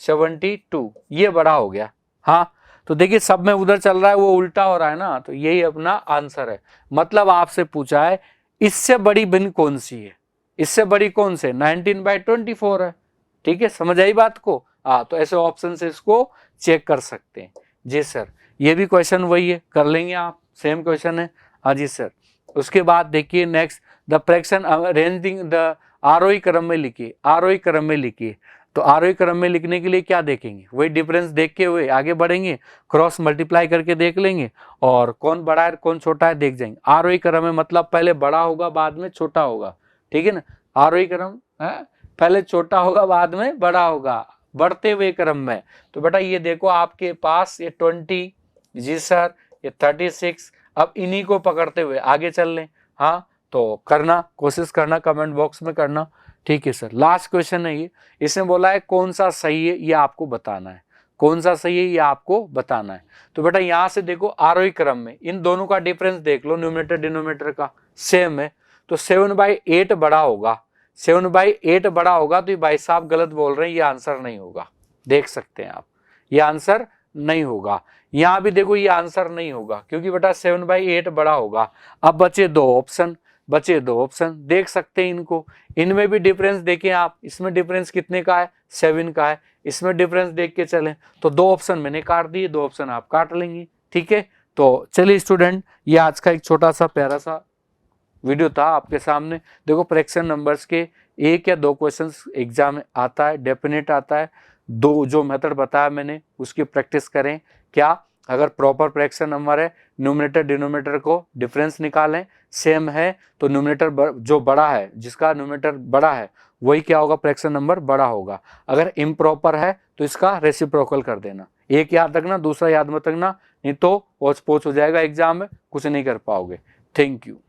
72, ये बड़ा हो गया। हाँ, तो देखिए सब में उधर चल रहा है, वो उल्टा हो रहा है ना, तो यही अपना आंसर है। मतलब आपसे पूछा है इससे बड़ी भिन्न कौन सी है, इससे बड़ी कौन से 19/24 है। ठीक है, समझ आई बात को। हाँ, तो ऐसे ऑप्शन से इसको चेक कर सकते हैं। जी सर, ये भी क्वेश्चन वही है, कर लेंगे आप, सेम क्वेश्चन है। हाँ जी सर। उसके बाद देखिए next, the fraction arranging the आरोही क्रम में लिखिए, आरोही क्रम में लिखिए। तो आरोही क्रम में लिखने के लिए क्या देखेंगे, वही डिफरेंस देख के हुए आगे बढ़ेंगे, क्रॉस मल्टीप्लाई करके देख लेंगे और कौन बड़ा है कौन छोटा है देख जाएंगे। आरोही क्रम में मतलब पहले बड़ा होगा बाद में छोटा होगा, ठीक है ना। आरोही क्रम है, पहले छोटा होगा बाद में बड़ा होगा, बढ़ते हुए क्रम में। तो बेटा ये देखो आपके पास ये 20 जी सर, ये 36, अब इन्हीं को पकड़ते हुए आगे चल लें। हाँ, तो करना, कोशिश करना, कमेंट बॉक्स में करना। ठीक है सर, लास्ट क्वेश्चन है ये, इसने बोला है कौन सा सही है ये आपको बताना है, कौन सा सही है ये आपको बताना है। तो बेटा यहाँ से देखो आरोही क्रम में इन दोनों का डिफरेंस देख लो, न्यूमरेटर डिनोमिनेटर का सेम है, तो 7/8 बड़ा होगा, 7/8 बड़ा होगा, तो ये भाई साहब गलत बोल रहे हैं, ये आंसर नहीं होगा। देख सकते हैं आप, ये आंसर नहीं होगा। यहाँ भी देखो ये आंसर नहीं होगा क्योंकि बेटा 7/8 बड़ा होगा। अब बचे दो ऑप्शन, बचे दो ऑप्शन, देख सकते हैं इनको, इनमें भी डिफरेंस देखें आप, इसमें डिफरेंस कितने का है 7 का है, इसमें डिफरेंस देख के चलें। तो दो ऑप्शन मैंने काट दिए, दो ऑप्शन आप काट लेंगे। ठीक है, तो चलिए स्टूडेंट, ये आज का एक छोटा सा प्यारा सा वीडियो था आपके सामने। देखो फ्रैक्शन नंबर्स के 1 या 2 क्वेश्चंस एग्जाम में आता है, डेफिनेट आता है। दो जो मेथड बताया मैंने उसकी प्रैक्टिस करें। क्या, अगर प्रॉपर फ्रैक्शन नंबर है, न्यूमरेटर डिनोमिनेटर को डिफरेंस निकालें, सेम है तो न्यूमरेटर जो बड़ा है, जिसका न्यूमरेटर बड़ा है वही क्या होगा, फ्रैक्शन नंबर बड़ा होगा। अगर इम्प्रॉपर है तो इसका रेसिप्रोकल कर देना। एक याद रखना, दूसरा याद मत रखना, नहीं तो पोच पोच हो जाएगा एग्जाम में, कुछ नहीं कर पाओगे। Thank you.